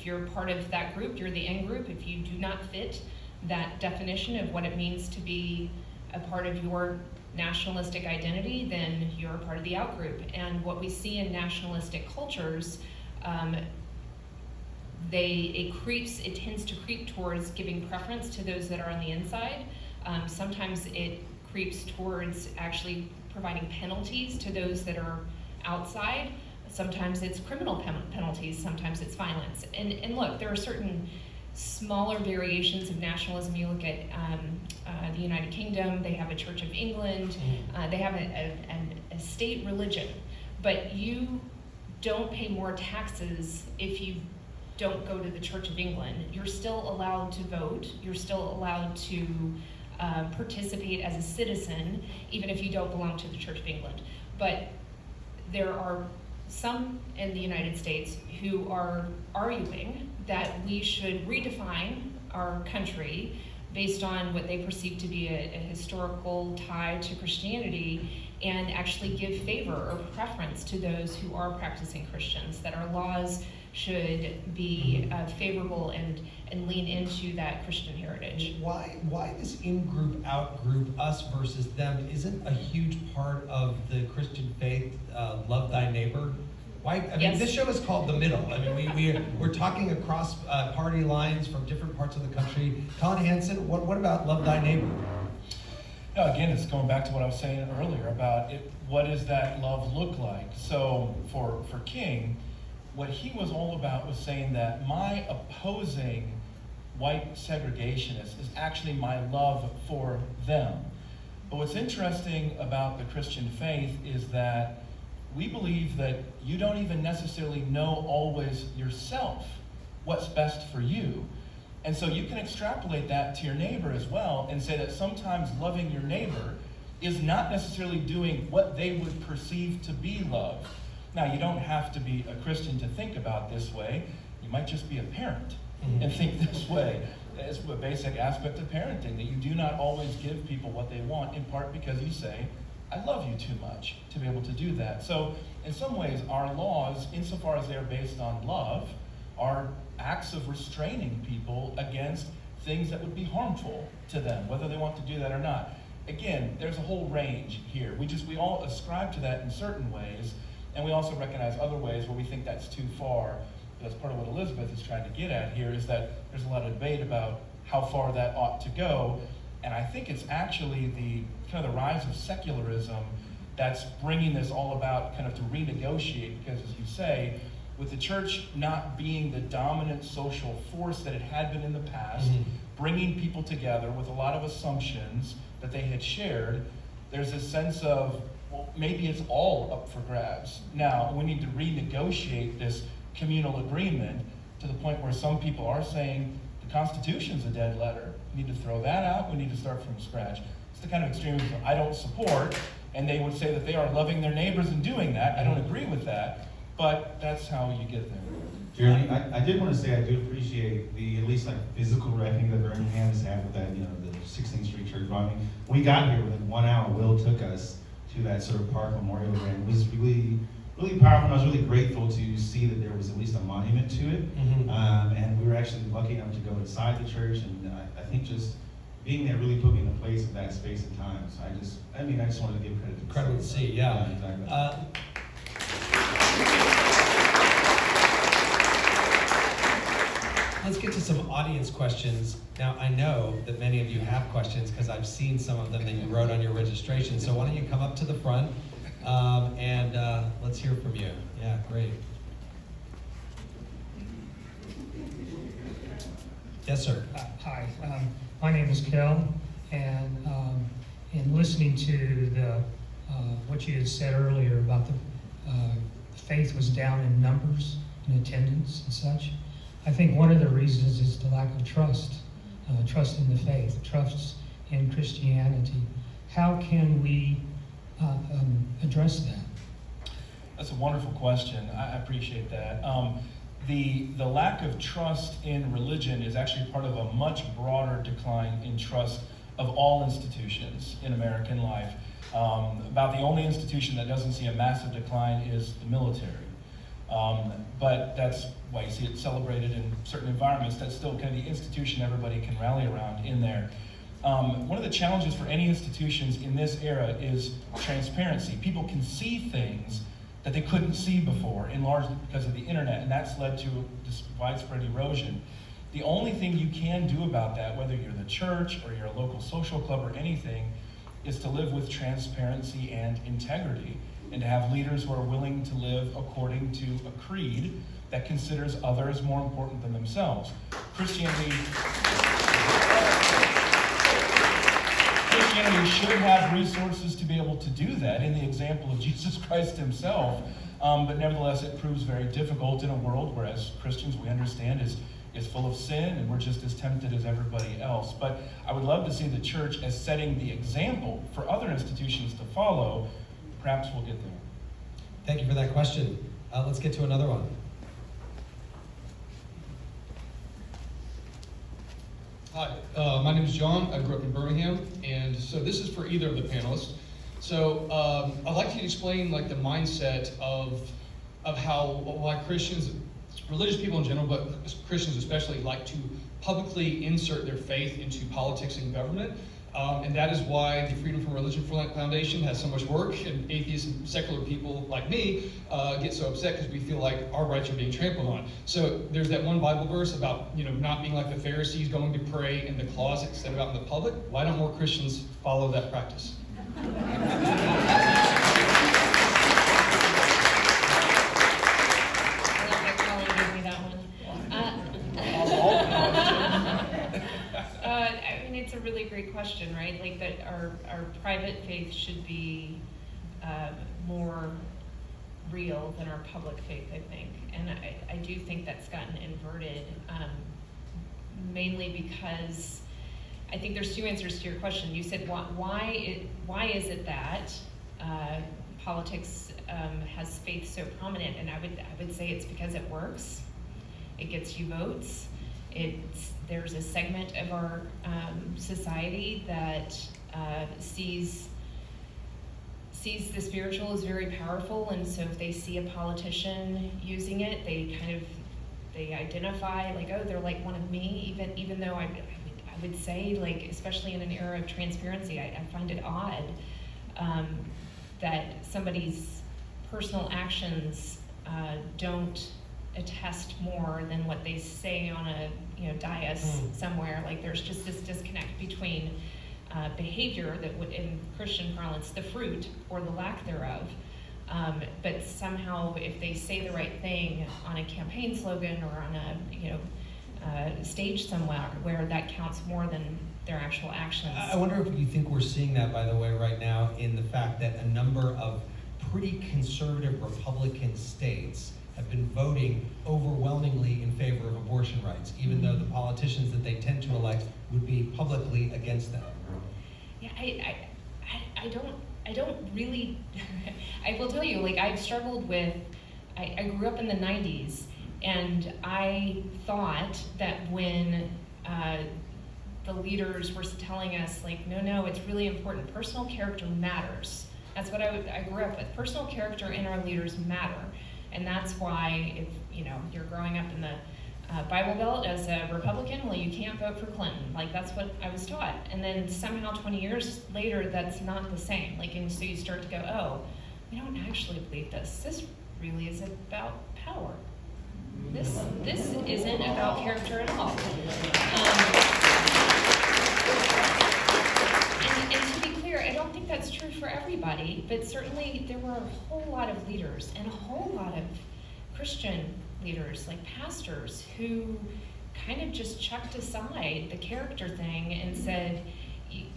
you're part of that group, you're the in group. If you do not fit that definition of what it means to be a part of your nationalistic identity, then you're a part of the out group. And what we see in nationalistic cultures, it tends to creep towards giving preference to those that are on the inside. Sometimes it creeps towards actually providing penalties to those that are outside. Sometimes it's criminal penalties, sometimes it's violence. And look, there are certain smaller variations of nationalism. You look at the United Kingdom, they have a Church of England, they have a state religion, but you don't pay more taxes if you don't go to the Church of England. You're still allowed to vote, you're still allowed to participate as a citizen, even if you don't belong to the Church of England. But there are some in the United States who are arguing that we should redefine our country based on what they perceive to be a historical tie to Christianity, and actually give favor or preference to those who are practicing Christians, that our laws should be favorable and lean into that Christian heritage. Why this in-group, out-group, us versus them isn't a huge part of the Christian faith, love thy neighbor? Why? I mean, Yes. This show is called The Middle. I mean, we're talking across party lines from different parts of the country. Colin Hansen, what about love thy neighbor? No, again, it's going back to what I was saying earlier about it. What does that love look like? So for King, what he was all about was saying that my opposing white segregationists is actually my love for them. But what's interesting about the Christian faith is that we believe that you don't even necessarily know always yourself what's best for you. And so you can extrapolate that to your neighbor as well and say that sometimes loving your neighbor is not necessarily doing what they would perceive to be love. Now, you don't have to be a Christian to think about this way. You might just be a parent and think this way. It's a basic aspect of parenting, that you do not always give people what they want, in part because you say, I love you too much to be able to do that. So in some ways, our laws, insofar as they're based on love, are acts of restraining people against things that would be harmful to them, whether they want to do that or not. Again, there's a whole range here. We all ascribe to that in certain ways, and we also recognize other ways where we think that's too far. That's part of what Elizabeth is trying to get at here, is that there's a lot of debate about how far that ought to go. And I think it's actually the kind of the rise of secularism that's bringing this all about, kind of to renegotiate, because as you say, with the church not being the dominant social force that it had been in the past, bringing people together with a lot of assumptions that they had shared, there's a sense of, well, maybe it's all up for grabs. Now, we need to renegotiate this communal agreement to the point where some people are saying the Constitution's a dead letter. We need to throw that out. We need to start from scratch. It's the kind of extremism I don't support, and they would say that they are loving their neighbors and doing that. I don't agree with that, but that's how you get there. Jeremy, I did want to say I do appreciate the at least like physical wrecking that Birmingham has had with that, the 16th Street Church bombing. We got here within 1 hour. Will took us to that sort of park memorial grant. It was really really powerful, and I was really grateful to see that there was at least a monument to it. Mhm. And we were actually lucky enough to go inside the church, and I think just being there really put me in the place of that space and time. So I just wanted to give credit to the Incredible to see, yeah. exactly. Let's get to some audience questions. Now, I know that many of you have questions because I've seen some of them that you wrote on your registration. So why don't you come up to the front and let's hear from you. Yeah, great. Yes, sir. Hi, my name is Kel, and in listening to what you had said earlier about the faith was down in numbers and attendance and such, I think one of the reasons is the lack of trust, trust in the faith, trust in Christianity. How can we address that? That's a wonderful question. I appreciate that. The lack of trust in religion is actually part of a much broader decline in trust of all institutions in American life. About the only institution that doesn't see a massive decline is the military. But that's why you see it celebrated in certain environments. That's still kind of the institution everybody can rally around in there. One of the challenges for any institutions in this era is transparency. People can see things that they couldn't see before, in large because of the internet, and that's led to this widespread erosion. The only thing you can do about that, whether you're the church or you're a local social club or anything, is to live with transparency and integrity, and to have leaders who are willing to live according to a creed that considers others more important than themselves. Christianity should have resources to be able to do that in the example of Jesus Christ himself, but nevertheless it proves very difficult in a world where, as Christians, we understand is full of sin, and we're just as tempted as everybody else. But I would love to see the church as setting the example for other institutions to follow. Perhaps we'll get there. Thank you for that question. Let's get to another one. Hi, my name is John. I grew up in Birmingham, and so this is for either of the panelists. So I'd like you to explain like the mindset of why Christians, religious people in general, but Christians especially, like to publicly insert their faith into politics and government. And that is why the Freedom from Religion Foundation has so much work, and atheists and secular people like me get so upset because we feel like our rights are being trampled on. So there's that one Bible verse about not being like the Pharisees, going to pray in the closet instead of out in the public. Why don't more Christians follow that practice? It's a really great question, right? Like that our private faith should be more real than our public faith, I think. And I do think that's gotten inverted, mainly because I think there's two answers to your question. You said, why is it that politics has faith so prominent? And I would say it's because it works. It gets you votes. There's a segment of our society that sees the spiritual as very powerful, and so if they see a politician using it, they identify like, oh, they're like one of me, even though I would say, like, especially in an era of transparency, I find it odd that somebody's personal actions don't attest more than what they say on a dais somewhere. Like there's just this disconnect between behavior that would, in Christian parlance, the fruit or the lack thereof. But somehow, if they say the right thing on a campaign slogan or on a stage somewhere, where that counts more than their actual actions. I wonder if you think we're seeing that, by the way, right now in the fact that a number of pretty conservative Republican states have been voting overwhelmingly in favor of abortion rights, even though the politicians that they tend to elect would be publicly against them. Yeah, I don't really, I will tell you, like I've struggled with, I grew up in the 90s, and I thought that when the leaders were telling us, like, no, it's really important, personal character matters. Like, if you say the right thing on a campaign slogan or on a stage somewhere, like there's just this disconnect between behavior that would, in Christian parlance, the fruit or the lack thereof. But somehow, if they say the right thing on a campaign slogan or on a stage somewhere, where that counts more than their actual actions. I wonder if you think we're seeing that, by the way, right now in the fact that a number of pretty conservative Republican states have been voting overwhelmingly in favor of abortion rights, even though the politicians that they tend to elect would be publicly against them. That's what I grew up with. Personal character in our leaders matter. And that's why if, you're growing up in the Bible Belt as a Republican, well, you can't vote for Clinton. Like, that's what I was taught. And then somehow 20 years later, that's not the same. Like, and so you start to go, oh, we don't actually believe this. This really is about power. This isn't about character at all. And to be clear, I don't think that's true for everybody, but certainly there were a whole lot of leaders and a whole lot of Christian leaders, like pastors, who kind of just chucked aside the character thing and said,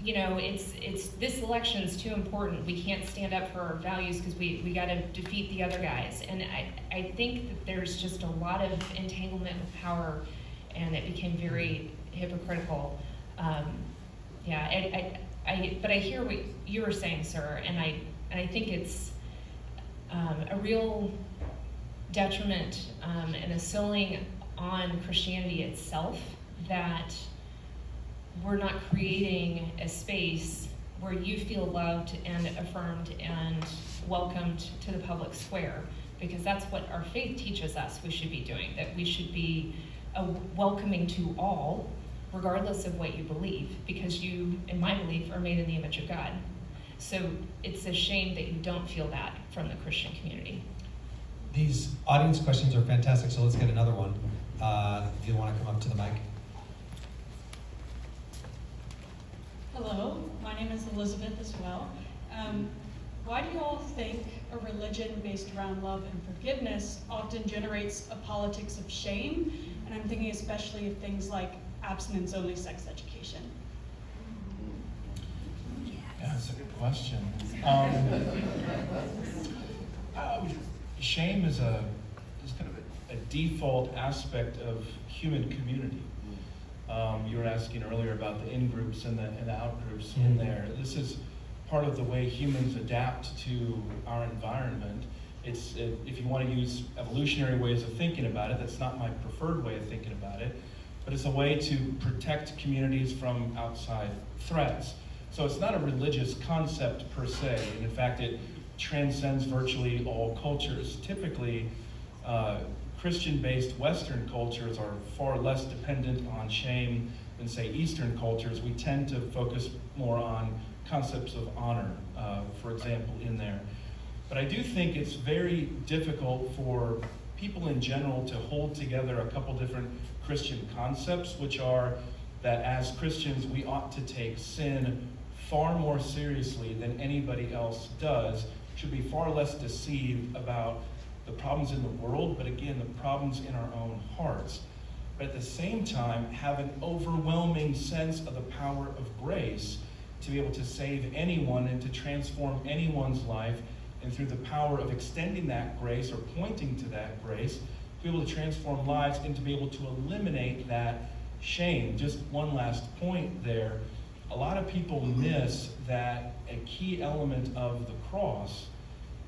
it's this election is too important. We can't stand up for our values because we got to defeat the other guys. And I think that there's just a lot of entanglement with power, and it became very hypocritical. But I hear what you were saying, sir, and I think it's a real detriment and a sowing on Christianity itself that we're not creating a space where you feel loved and affirmed and welcomed to the public square, because that's what our faith teaches us we should be doing, that we should be welcoming to all, regardless of what you believe, because you, in my belief, are made in the image of God. So it's a shame that you don't feel that from the Christian community. These audience questions are fantastic, so let's get another one. If you want to come up to the mic. Hello, my name is Elizabeth as well. Why do you all think a religion based around love and forgiveness often generates a politics of shame? And I'm thinking especially of things like abstinence-only sex education. Yeah, that's a good question. Shame is kind of a default aspect of human community. You were asking earlier about the in-groups and the out-groups in there. This is part of the way humans adapt to our environment. If you want to use evolutionary ways of thinking about it, that's not my preferred way of thinking about it, but it's a way to protect communities from outside threats. So it's not a religious concept per se, and in fact it transcends virtually all cultures. Typically, Christian-based Western cultures are far less dependent on shame than, say, Eastern cultures. We tend to focus more on concepts of honor, for example, in there. But I do think it's very difficult for people in general to hold together a couple different Christian concepts, which are that as Christians, we ought to take sin far more seriously than anybody else does, should be far less deceived about the problems in the world, but again, the problems in our own hearts. But at the same time, have an overwhelming sense of the power of grace to be able to save anyone and to transform anyone's life, and through the power of extending that grace or pointing to that grace, to be able to transform lives and to be able to eliminate that shame. Just one last point there. A lot of people miss that a key element of the cross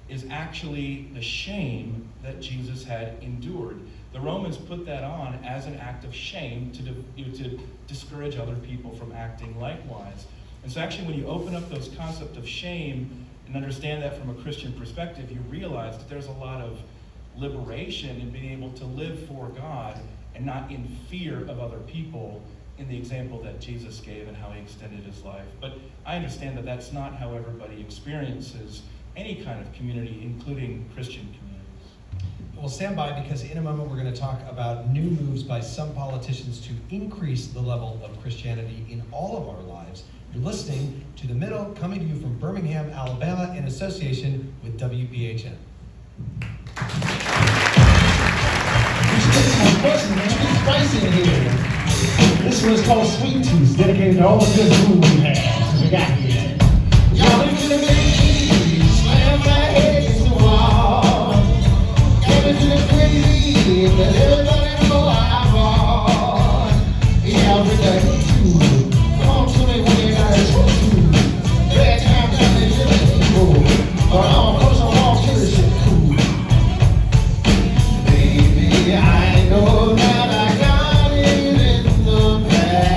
is actually the shame that Jesus had endured. The Romans put that on as an act of shame to discourage other people from acting likewise. And so actually when you open up those concepts of shame and understand that from a Christian perspective, you realize that there's a lot of liberation in being able to live for God and not in fear of other people, in the example that Jesus gave and how he extended his life. But I understand that that's not how everybody experiences any kind of community, including Christian communities. Well, stand by, because in a moment we're going to talk about new moves by some politicians to increase the level of Christianity in all of our lives. You're listening to The Middle, coming to you from Birmingham, Alabama, in association with WPHN. Spicy in here. This one's called Sweet Tooth, dedicated to all the good food we have. We got here. Y'all into the baby, slam my head against the wall. Everything is crazy, but everybody know I'm on. Yeah, with that good food. Come on to me when you got it good food. Bad time down in the people. Or I'm close on all to the shit cool. Baby, I know that I got it in the bag.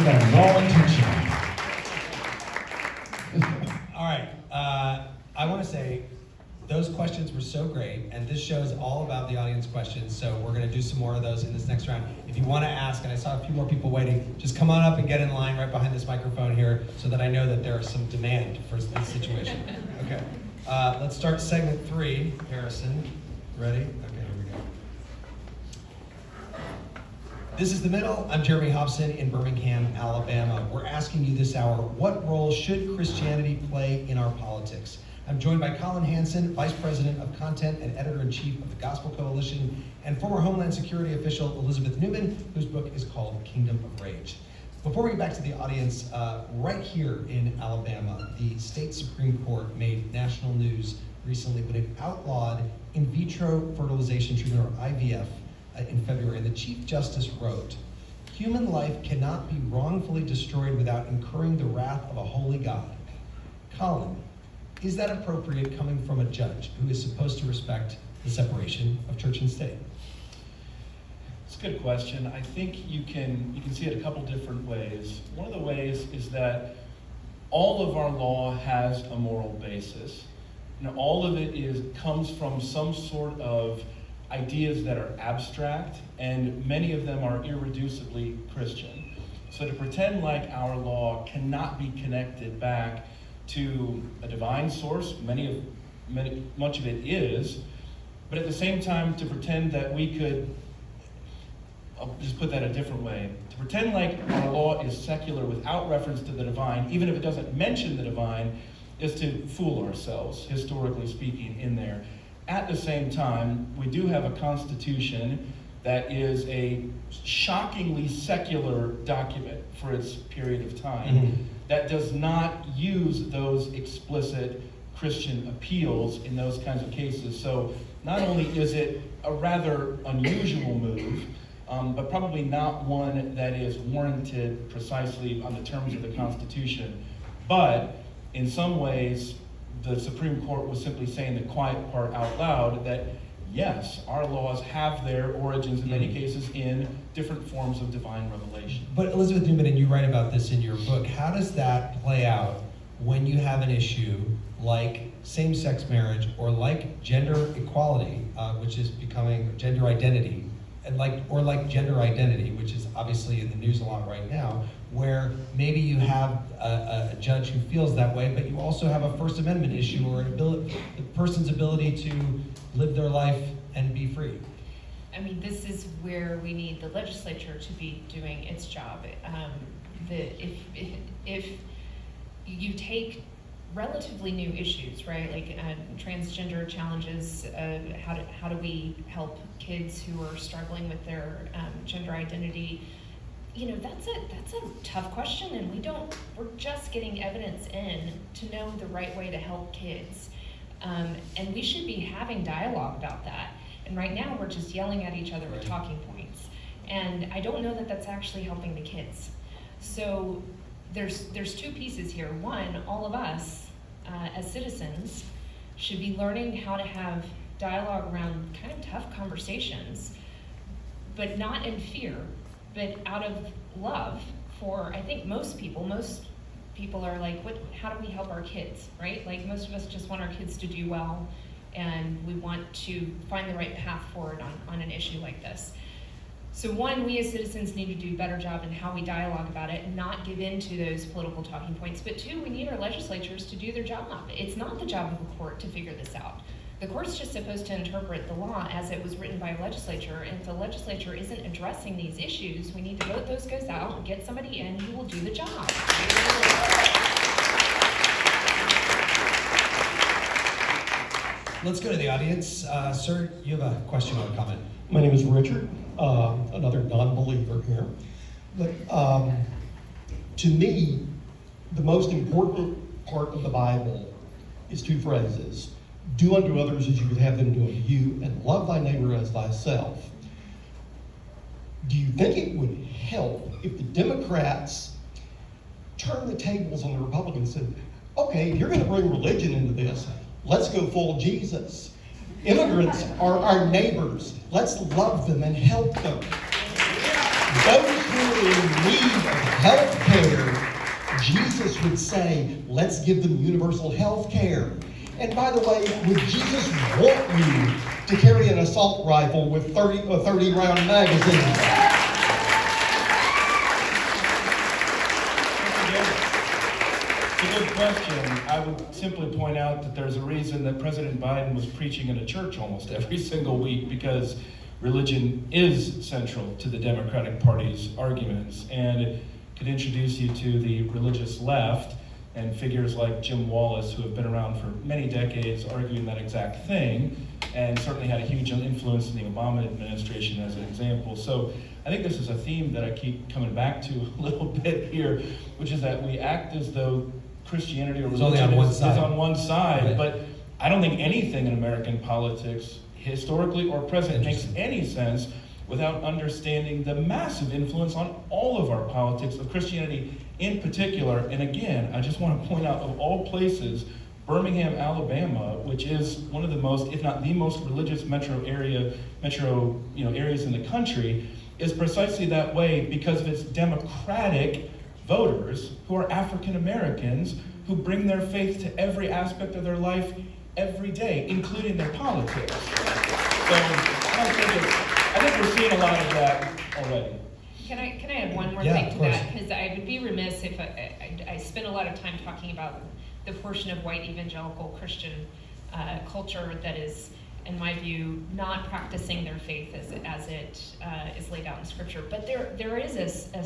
We got them all intentional. All right, I want to say those questions were so great, and this show is all about the audience questions, so we're going to do some more of those in this next round. If you want to ask, and I saw a few more people waiting, just come on up and get in line right behind this microphone here so that I know that there is some demand for this situation. Okay, let's start segment 3. Harrison, ready? Okay, here we go. This is The Middle. I'm Jeremy Hobson in Birmingham, Alabama. We're asking you this hour, what role should Christianity play in our politics? I'm joined by Colin Hansen, Vice President of Content and Editor-in-Chief of the Gospel Coalition, and former Homeland Security official Elizabeth Newman, whose book is called Kingdom of Rage. Before we get back to the audience, right here in Alabama, the state Supreme Court made national news recently when it outlawed in vitro fertilization treatment, or IVF, in February. And the Chief Justice wrote, "Human life cannot be wrongfully destroyed without incurring the wrath of a holy God." Colin, is that appropriate coming from a judge who is supposed to respect the separation of church and state? It's a good question. I think you can see it a couple different ways. One of the ways is that all of our law has a moral basis. All of it comes from some sort of ideas that are abstract, and many of them are irreducibly Christian. So to pretend like our law cannot be connected back to a divine source, much of it is, but at the same time to pretend that we could, I'll just put that a different way, to pretend like our law is secular without reference to the divine, even if it doesn't mention the divine, is to fool ourselves, historically speaking, in there. At the same time, we do have a constitution that is a shockingly secular document for its period of time that does not use those explicit Christian appeals in those kinds of cases. So not only is it a rather unusual move, but probably not one that is warranted precisely on the terms of the Constitution. But in some ways, the Supreme Court was simply saying the quiet part out loud, that yes, our laws have their origins in many cases in different forms of divine revelation. But Elizabeth Newman, and you write about this in your book, how does that play out when you have an issue like same-sex marriage or like gender equality, which is becoming gender identity, and like gender identity, which is obviously in the news a lot right now, where maybe you have a judge who feels that way, but you also have a First Amendment issue or the person's ability to live their life and be free? I mean, this is where we need the legislature to be doing its job. If you take relatively new issues, right, like transgender challenges, how do we help kids who are struggling with their gender identity? You know, that's a tough question, and we're just getting evidence in to know the right way to help kids. And we should be having dialogue about that. And right now, we're just yelling at each other with talking points. And I don't know that that's actually helping the kids. So there's two pieces here. One, all of us as citizens should be learning how to have dialogue around kind of tough conversations, but not in fear, but out of love for, I think most people are like, how do we help our kids, right? Like most of us just want our kids to do well, and we want to find the right path forward on an issue like this. So one, we as citizens need to do a better job in how we dialogue about it and not give in to those political talking points. But two, we need our legislatures to do their job. It's not the job of the court to figure this out. The court's just supposed to interpret the law as it was written by a legislature, and if the legislature isn't addressing these issues, we need to vote those guys out and get somebody in who will do the job. Let's go to the audience. Sir, you have a question or a comment? My name is Richard, another non-believer here. But to me, the most important part of the Bible is two phrases. Do unto others as you would have them do unto you, and love thy neighbor as thyself. Do you think it would help if the Democrats turned the tables on the Republicans and said, okay, if you're going to bring religion into this, let's go full Jesus. Immigrants are our neighbors. Let's love them and help them. those who are in need of health care, Jesus would say, let's give them universal health care. And by the way, would Jesus want you to carry an assault rifle with 30-round magazine? It's a good question. I would simply point out that there's a reason that President Biden was preaching in a church almost every single week, because religion is central to the Democratic Party's arguments, and it could introduce you to the religious left and figures like Jim Wallace, who have been around for many decades arguing that exact thing, and certainly had a huge influence in the Obama administration as an example. So I think this is a theme that I keep coming back to a little bit here, which is that we act as though Christianity or religion is on one side, right. But I don't think anything in American politics, historically or present, makes any sense without understanding the massive influence on all of our politics, of Christianity in particular. And again, I just want to point out, of all places, Birmingham, Alabama, which is one of the most, if not the most religious areas in the country, is precisely that way because of its Democratic voters who are African Americans who bring their faith to every aspect of their life every day, including their politics. So I think we're seeing a lot of that already. Can I add one more thing to that? Because I would be remiss if I spend a lot of time talking about the portion of white evangelical Christian culture that is, in my view, not practicing their faith as it is laid out in Scripture. But there is a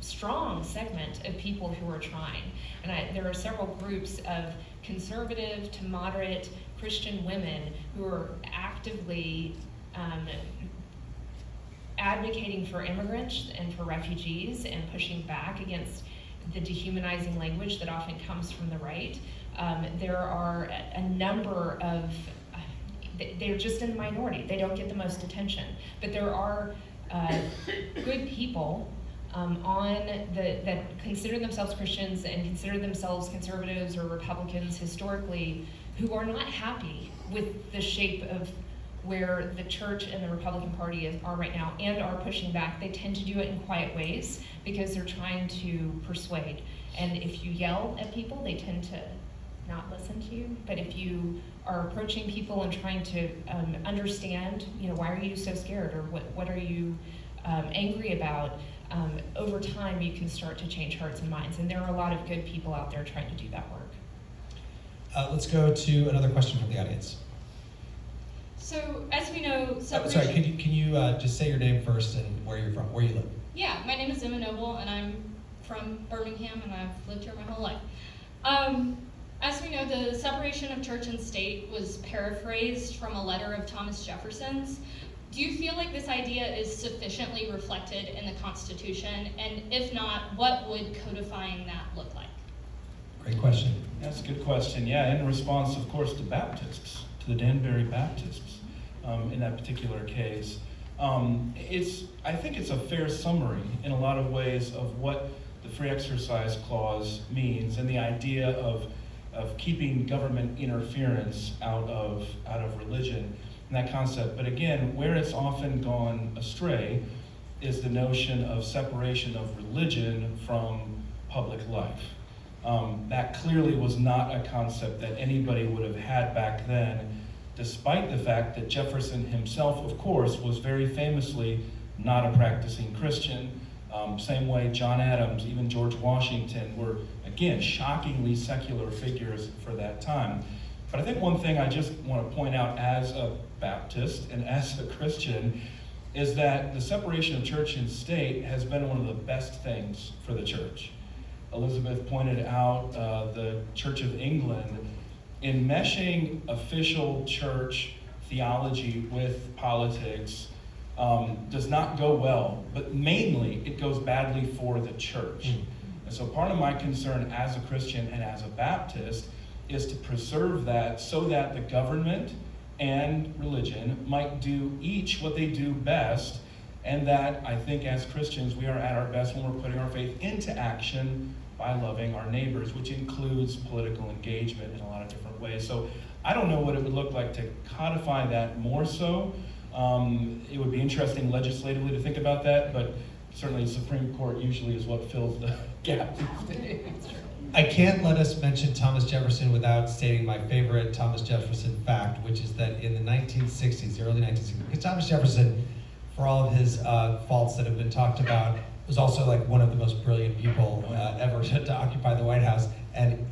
strong segment of people who are trying. And there are several groups of conservative to moderate Christian women who are actively advocating for immigrants and for refugees and pushing back against the dehumanizing language that often comes from the right. There are a number of, they're just in the minority. They don't get the most attention. But there are good people that consider themselves Christians and consider themselves conservatives or Republicans historically, who are not happy with the shape of where the church and the Republican Party are right now and are pushing back. They tend to do it in quiet ways because they're trying to persuade. And if you yell at people, they tend to not listen to you. But if you are approaching people and trying to understand, why are you so scared, or what are you angry about, over time you can start to change hearts and minds. And there are a lot of good people out there trying to do that work. Let's go to another question from the audience. So, as we know, sorry, can you just say your name first and where you're from, where you live? Yeah, my name is Emma Noble, and I'm from Birmingham, and I've lived here my whole life. As we know, the separation of church and state was paraphrased from a letter of Thomas Jefferson's. Do you feel like this idea is sufficiently reflected in the Constitution? And if not, what would codifying that look like? Great question. That's a good question. Yeah, in response, of course, to Baptists, to the Danbury Baptists, in that particular case. I think it's a fair summary in a lot of ways of what the Free Exercise Clause means, and the idea of keeping government interference out of religion and that concept. But again, where it's often gone astray is the notion of separation of religion from public life. That clearly was not a concept that anybody would have had back then, despite the fact that Jefferson himself, of course, was very famously not a practicing Christian. Same way John Adams, even George Washington were, again, shockingly secular figures for that time. But I think one thing I just want to point out as a Baptist and as a Christian is that the separation of church and state has been one of the best things for the church. Elizabeth pointed out the Church of England enmeshing official church theology with politics does not go well, but mainly it goes badly for the church. And so part of my concern as a Christian and as a Baptist is to preserve that so that the government and religion might do each what they do best, and that I think as Christians we are at our best when we're putting our faith into action by loving our neighbors, which includes political engagement in a lot of different ways. So I don't know what it would look like to codify that more so. It would be interesting legislatively to think about that, but certainly the Supreme Court usually is what fills the gap these days. I can't let us mention Thomas Jefferson without stating my favorite Thomas Jefferson fact, which is that in the 1960s, the early 1960s, because Thomas Jefferson, for all of his faults that have been talked about, was also like one of the most brilliant people ever to occupy the White House. And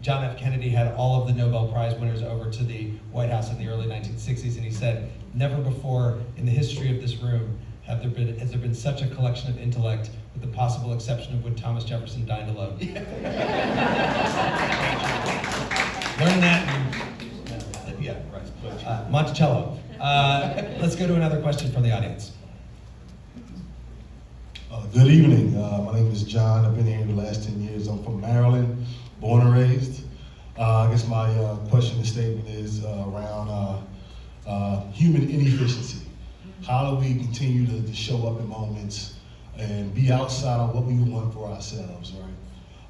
John F. Kennedy had all of the Nobel Prize winners over to the White House in the early 1960s, and he said, never before in the history of this room has there been such a collection of intellect, with the possible exception of when Thomas Jefferson dined alone. Learn that. Yeah, right. Monticello. Let's go to another question from the audience. Good evening. My name is John. I've been here the last 10 years. I'm from Maryland, born and raised. I guess my question and statement is around human inefficiency. How do we continue to show up in moments and be outside of what we want for ourselves, right?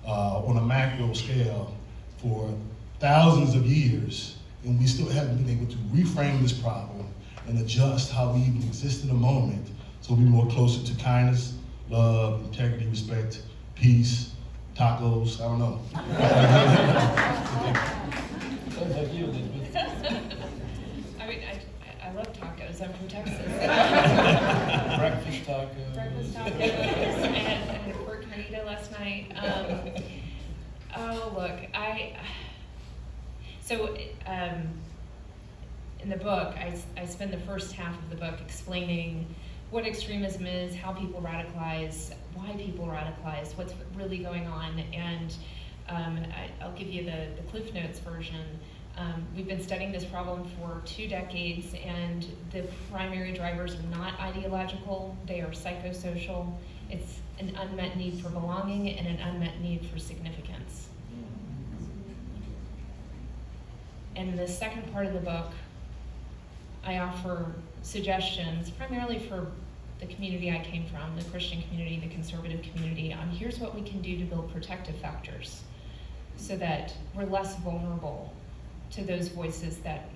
On a macro scale, for thousands of years, and we still haven't been able to reframe this problem and adjust how we even exist in the moment so we'll be more closer to kindness, love, integrity, respect, peace, tacos, I don't know. Sounds like you, Elizabeth. I mean, I love tacos. I'm from Texas. Breakfast tacos. Breakfast tacos. I had a pork carnita last night. Oh, look, in the book, I spend the first half of the book explaining what extremism is, how people radicalize, why people radicalize, what's really going on, and I'll give you the Cliff Notes version. We've been studying this problem for 2 decades, and the primary drivers are not ideological, they are psychosocial. It's an unmet need for belonging and an unmet need for significance. And in the second part of the book, I offer suggestions, primarily for the community I came from, the Christian community, the conservative community, on here's what we can do to build protective factors so that we're less vulnerable to those voices that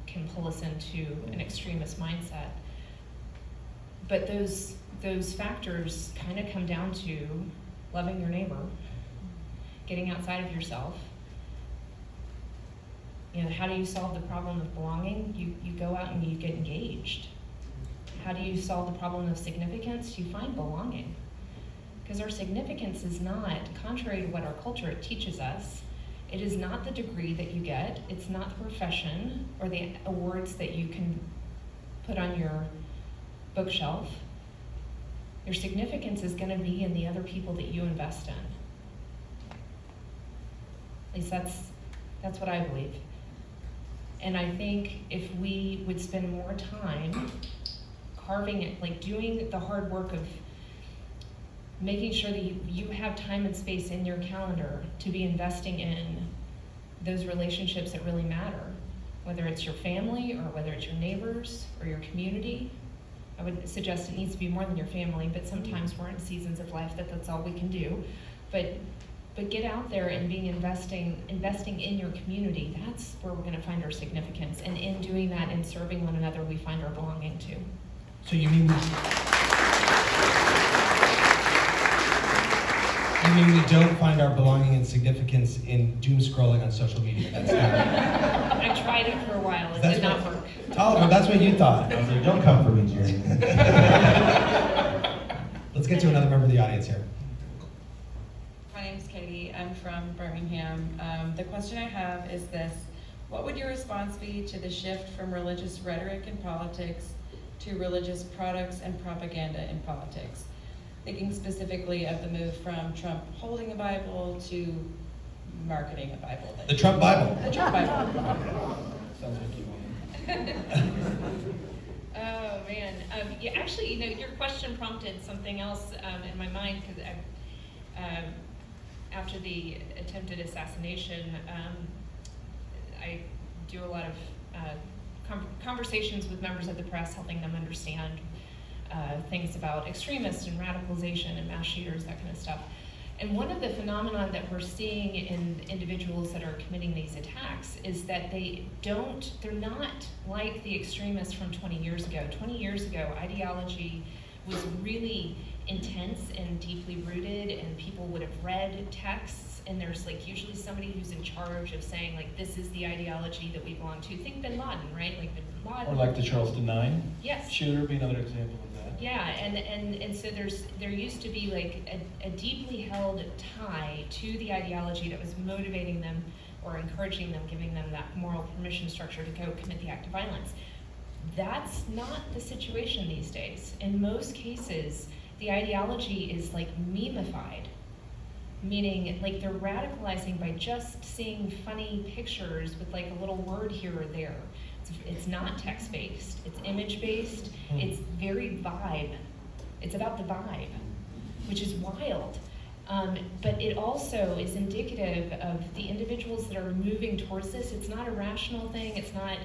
can pull us into an extremist mindset. But those factors kind of come down to loving your neighbor, getting outside of yourself. You know, how do you solve the problem of belonging? You go out and you get engaged. How do you solve the problem of significance? You find belonging. Because our significance is not, contrary to what our culture teaches us, it is not the degree that you get, it's not the profession or the awards that you can put on your bookshelf. Your significance is going to be in the other people that you invest in. At least that's what I believe. And I think if we would spend more time carving it, like doing the hard work of making sure that you have time and space in your calendar to be investing in those relationships that really matter, whether it's your family or whether it's your neighbors or your community. I would suggest it needs to be more than your family, but sometimes we're in seasons of life that's all we can do. But get out there and investing in your community. That's where we're going to find our significance. And in doing that and serving one another, we find our belonging too. So you mean we don't find our belonging and significance in doom scrolling on social media? That's not. I tried it for a while. It did not work. Oh, but that's what you thought. I was like, don't come for me, Jeremy. Let's get to another member of the audience here. My name's Katie. I'm from Birmingham. The question I have is this. What would your response be to the shift from religious rhetoric in politics to religious products and propaganda in politics? Thinking specifically of the move from Trump holding a Bible to marketing a Bible. The Trump Bible. The Trump Bible. Sounds like you want. Oh man, yeah, actually, your question prompted something else in my mind, because after the attempted assassination, I do a lot of conversations with members of the press, helping them understand things about extremists and radicalization and mass shooters, that kind of stuff. And one of the phenomena that we're seeing in individuals that are committing these attacks is that they're not like the extremists from 20 years ago. 20 years ago, ideology was really intense and deeply rooted, and people would have read texts, and there's like usually somebody who's in charge of saying like, this is the ideology that we belong to. Think Bin Laden, right? Like Bin Laden. Or like the Charleston 9 Yes. shooter be another example of that. Yeah, and so there used to be like a deeply held tie to the ideology that was motivating them or encouraging them, giving them that moral permission structure to go commit the act of violence. That's not the situation these days. In most cases, the ideology is like memeified, meaning like they're radicalizing by just seeing funny pictures with like a little word here or there. It's not text-based, it's image-based, it's very vibe. It's about the vibe, which is wild. But it also is indicative of the individuals that are moving towards this. It's not a rational thing, it's not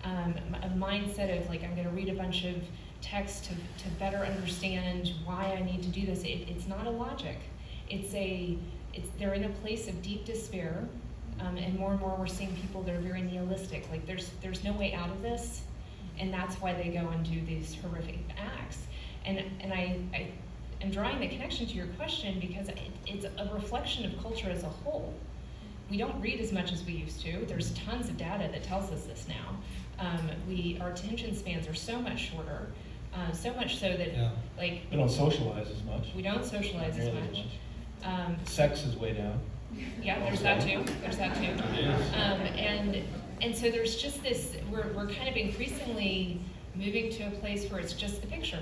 a mindset of like, I'm gonna read a bunch of text to better understand why I need to do this. It's not a logic. They're in a place of deep despair. And more we're seeing people that are very nihilistic. Like there's no way out of this, and that's why they go and do these horrific acts. And I am drawing the connection to your question because it's a reflection of culture as a whole. We don't read as much as we used to. There's tons of data that tells us this now. Our attention spans are so much shorter, so much so that like We don't socialize as much. we don't socialize as Nearly much. Sex is way down. Yeah, there's that too. And so there's just this. We're kind of increasingly moving to a place where it's just the picture,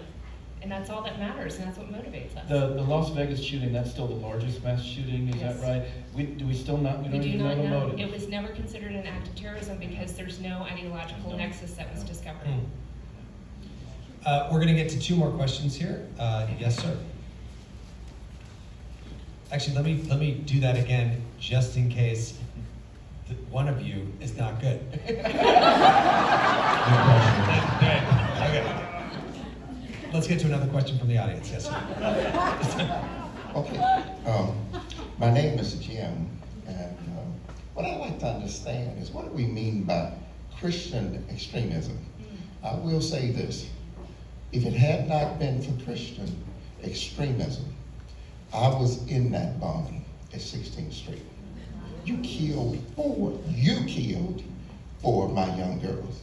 and that's all that matters, and that's what motivates us. The Las Vegas shooting, that's still the largest mass shooting, is Yes. that right? We do not even know the motive. It was never considered an act of terrorism because there's no ideological nexus that was discovered. We're going to get to two more questions here. Yes, sir. Actually, let me do that again, just in case one of you is not good. Okay. Let's get to another question from the audience. Yes, sir. Okay. My name is Jim, and what I'd like to understand is what do we mean by Christian extremism? I will say this. If it had not been for Christian extremism, I was in that bombing at 16th Street. You killed four of my young girls.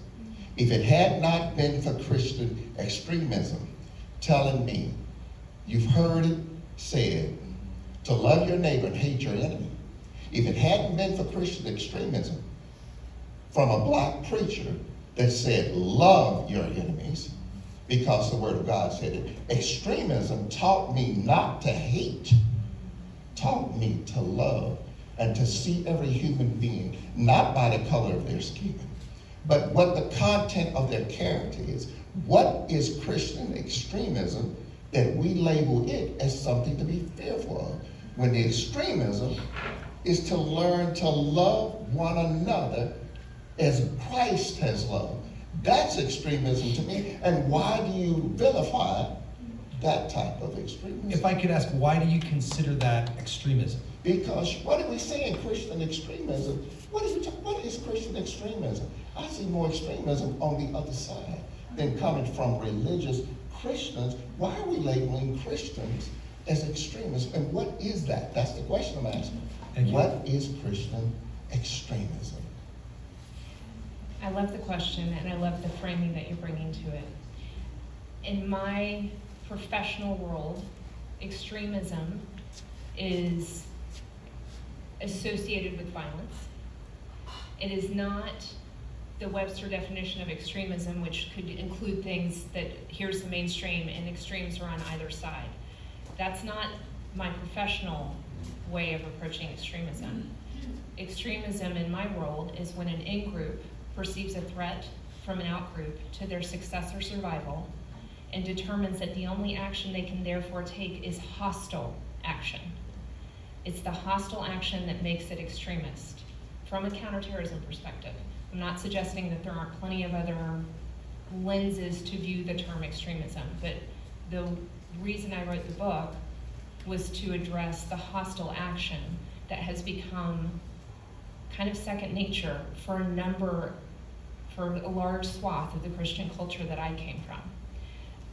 If it had not been for Christian extremism telling me, you've heard it said, to love your neighbor and hate your enemy. If it hadn't been for Christian extremism from a black preacher that said, love your enemies, because the Word of God said it. Extremism taught me not to hate, taught me to love and to see every human being, not by the color of their skin, but what the content of their character is. What is Christian extremism that we label it as something to be fearful of? When the extremism is to learn to love one another as Christ has loved. That's extremism to me. And why do you vilify that type of extremism? If I could ask, why do you consider that extremism? Because what do we say in Christian extremism? What is Christian extremism? I see more extremism on the other side than coming from religious Christians. Why are we labeling Christians as extremists? And what is that? That's the question I'm asking. What is Christian extremism? I love the question, and I love the framing that you're bringing to it. In my professional world, extremism is associated with violence. It is not the Webster definition of extremism, which could include things that here's the mainstream and extremes are on either side. That's not my professional way of approaching extremism. Extremism in my world is when an in-group perceives a threat from an out-group to their success or survival and determines that the only action they can therefore take is hostile action. It's the hostile action that makes it extremist from a counterterrorism perspective. I'm not suggesting that there aren't plenty of other lenses to view the term extremism, but the reason I wrote the book was to address the hostile action that has become kind of second nature for a large swath of the Christian culture that I came from.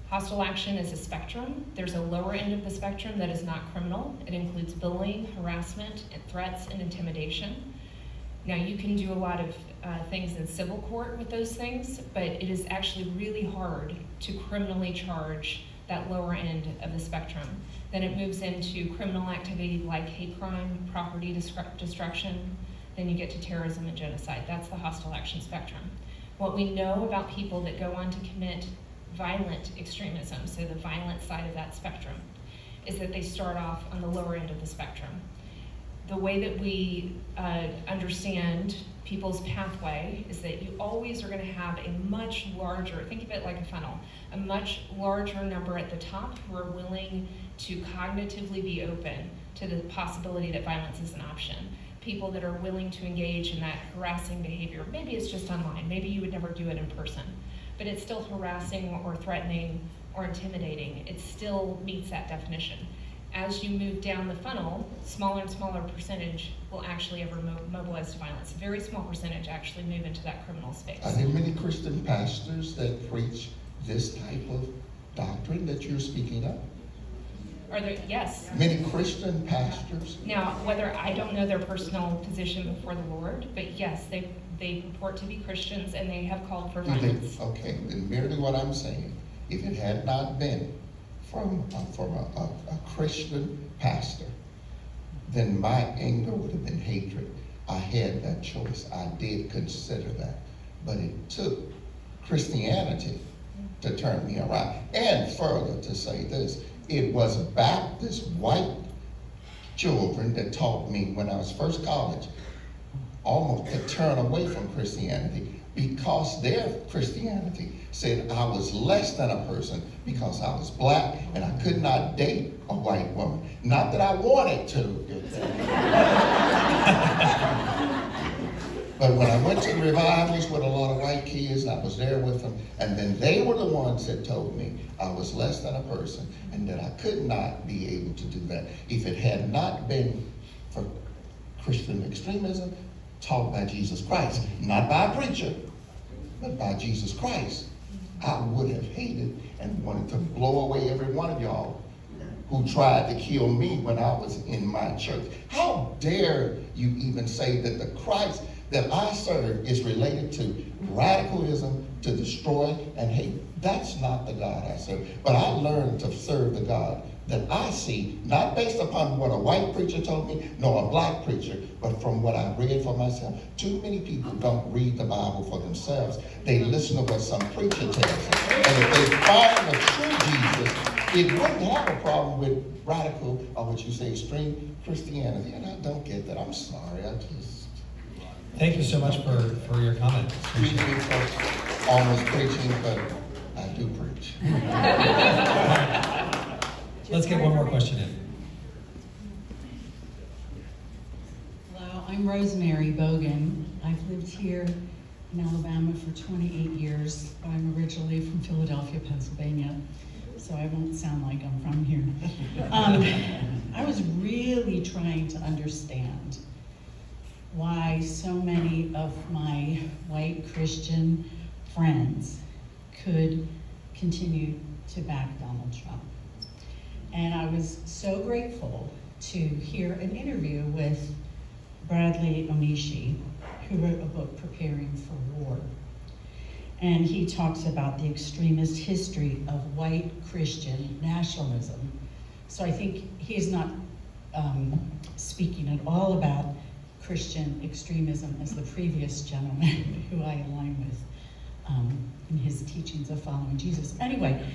Hostile action is a spectrum. There's a lower end of the spectrum that is not criminal. It includes bullying, harassment, and threats and intimidation. Now, you can do a lot of things in civil court with those things, but it is actually really hard to criminally charge that lower end of the spectrum. Then it moves into criminal activity like hate crime, property destruction. Then you get to terrorism and genocide. That's the hostile action spectrum. What we know about people that go on to commit violent extremism, so the violent side of that spectrum, is that they start off on the lower end of the spectrum. The way that we understand people's pathway is that you always are going to have a much larger, think of it like a funnel, a much larger number at the top who are willing to cognitively be open to the possibility that violence is an option. People that are willing to engage in that harassing behavior. Maybe it's just online, maybe you would never do it in person, but it's still harassing or threatening or intimidating. It still meets that definition. As you move down the funnel, smaller and smaller percentage will actually ever mobilize to violence. A very small percentage actually move into that criminal space. Are there many Christian pastors that preach this type of doctrine that you're speaking of? Are there? Yes. Many Christian pastors? Now, whether I don't know their personal position before the Lord, but yes, they purport to be Christians and they have called for violence. Okay, then merely what I'm saying, if it had not been from a Christian pastor, then my anger would have been hatred. I had that choice. I did consider that. But it took Christianity to turn me around. And further to say this, it was Baptist white children that taught me when I was first college almost to turn away from Christianity, because their Christianity said I was less than a person because I was black and I could not date a white woman. Not that I wanted to. But when I went to revivals with a lot of white kids, I was there with them, and then they were the ones that told me I was less than a person and that I could not be able to do that. If it had not been for Christian extremism taught by Jesus Christ, not by a preacher, but by Jesus Christ, I would have hated and wanted to blow away every one of y'all who tried to kill me when I was in my church. How dare you even say that the Christ that I serve is related to radicalism, to destroy and hate? That's not the God I serve. But I learned to serve the God that I see, not based upon what a white preacher told me, nor a black preacher, but from what I read for myself. Too many people don't read the Bible for themselves. They listen to what some preacher tells them. And if they find the true Jesus, it wouldn't have a problem with radical, or what you say, extreme Christianity. And I don't get that. I'm sorry. I just... Thank you so much for your comment. Excuse me for almost preaching, but I do preach. Let's get one more question in. Hello, I'm Rosemary Bogan. I've lived here in Alabama for 28 years, but I'm originally from Philadelphia, Pennsylvania, so I won't sound like I'm from here. I was really trying to understand why so many of my white Christian friends could continue to back Donald Trump. And I was so grateful to hear an interview with Bradley Onishi, who wrote a book, Preparing for War. And he talks about the extremist history of white Christian nationalism. So I think he's not speaking at all about Christian extremism as the previous gentleman who I align with in his teachings of following Jesus. Anyway,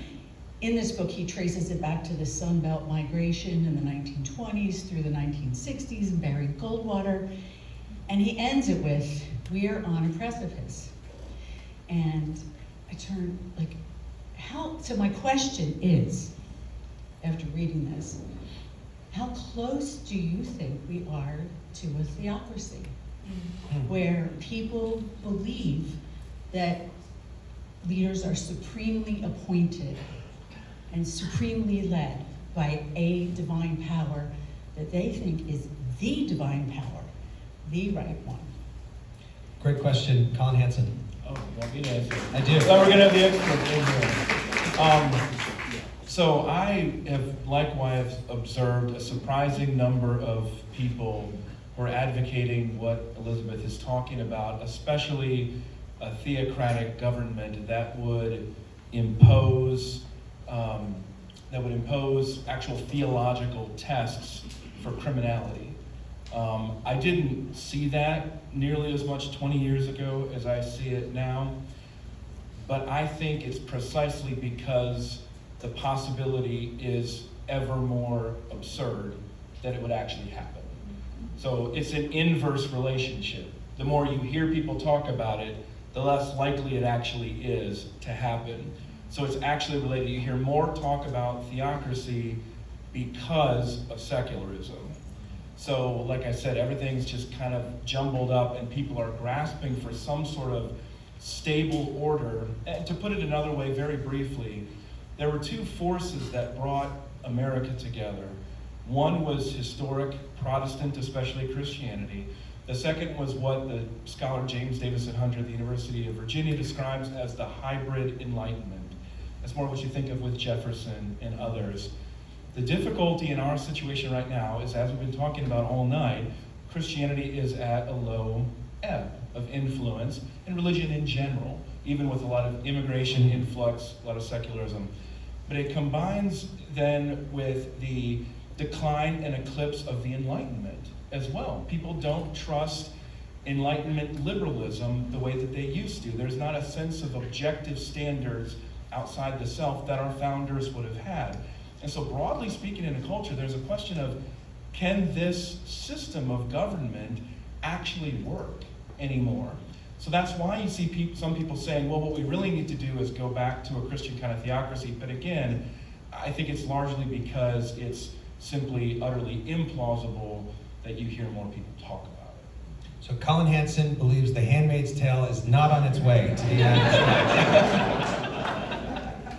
in this book, he traces it back to the Sun Belt migration in the 1920s through the 1960s and Barry Goldwater. And he ends it with, "We are on a precipice." And I turn, like, so my question is, after reading this, how close do you think we are to a theocracy where people believe that leaders are supremely appointed and supremely led by a divine power that they think is the divine power, the right one? Great question, Colin Hanson. Oh, you want me to answer? I do. I thought we were going to have the expert in here. So I have likewise observed a surprising number of people who are advocating what Elizabeth is talking about, especially a theocratic government that would impose actual theological tests for criminality. I didn't see that nearly as much 20 years ago as I see it now, but I think it's precisely because the possibility is ever more absurd that it would actually happen. So it's an inverse relationship. The more you hear people talk about it, the less likely it actually is to happen. So it's actually related. You hear more talk about theocracy because of secularism. So like I said, everything's just kind of jumbled up and people are grasping for some sort of stable order. And to put it another way, very briefly, there were two forces that brought America together. One was historic Protestant, especially Christianity. The second was what the scholar James Davison Hunter at the University of Virginia describes as the hybrid Enlightenment. That's more what you think of with Jefferson and others. The difficulty in our situation right now is, as we've been talking about all night, Christianity is at a low ebb of influence, and religion in general, even with a lot of immigration influx, a lot of secularism. But it combines then with the decline and eclipse of the Enlightenment as well. People don't trust Enlightenment liberalism the way that they used to. There's not a sense of objective standards outside the self that our founders would have had. And so broadly speaking in a culture, there's a question of, can this system of government actually work anymore? So that's why you see some people saying, well, what we really need to do is go back to a Christian kind of theocracy. But again, I think it's largely because it's simply utterly implausible that you hear more people talk about it. So Colin Hanson believes The Handmaid's Tale is not on its way to the United States.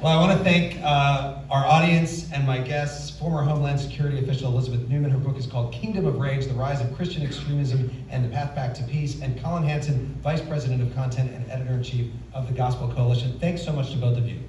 Well, I want to thank our audience and my guests, former Homeland Security official Elizabeth Newman. Her book is called Kingdom of Rage, The Rise of Christian Extremism and the Path Back to Peace, and Colin Hanson, Vice President of Content and Editor-in-Chief of the Gospel Coalition. Thanks so much to both of you.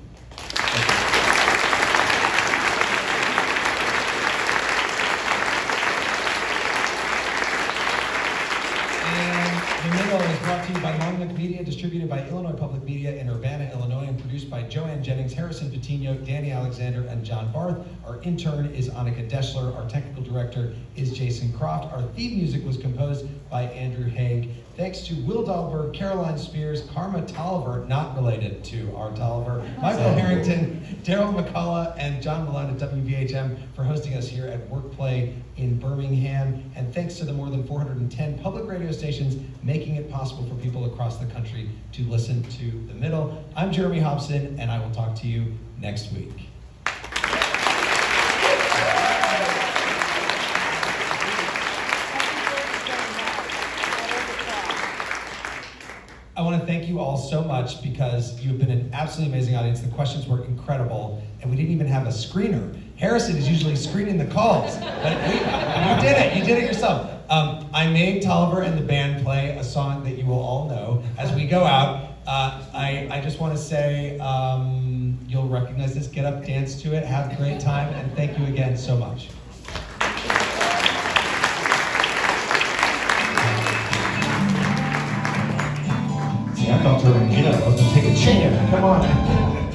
The Middle is brought to you by Long Neck Media, distributed by Illinois Public Media in Urbana, Illinois, and produced by Joanne Jennings, Harrison Patino, Danny Alexander, and John Barth. Our intern is Annika Deschler. Our technical director is Jason Croft. Our theme music was composed by Andrew Haig. Thanks to Will Dahlberg, Caroline Spears, Karma Tolliver, not related to our Tolliver, Michael Harrington, Daryl McCullough, and John Malone at WVHM for hosting us here at Workplay in Birmingham. And thanks to the more than 410 public radio stations making it possible for people across the country to listen to The Middle. I'm Jeremy Hobson, and I will talk to you next week. I want to thank you all so much because you've been an absolutely amazing audience. The questions were incredible, and we didn't even have a screener. Harrison is usually screening the calls, but you did it. You did it yourself. I made Tolliver and the band play a song that you will all know as we go out. I just want to say you'll recognize this. Get up, dance to it, have a great time, and thank you again so much. See, I thought you were going to get up. I was going to take a chair. Come on.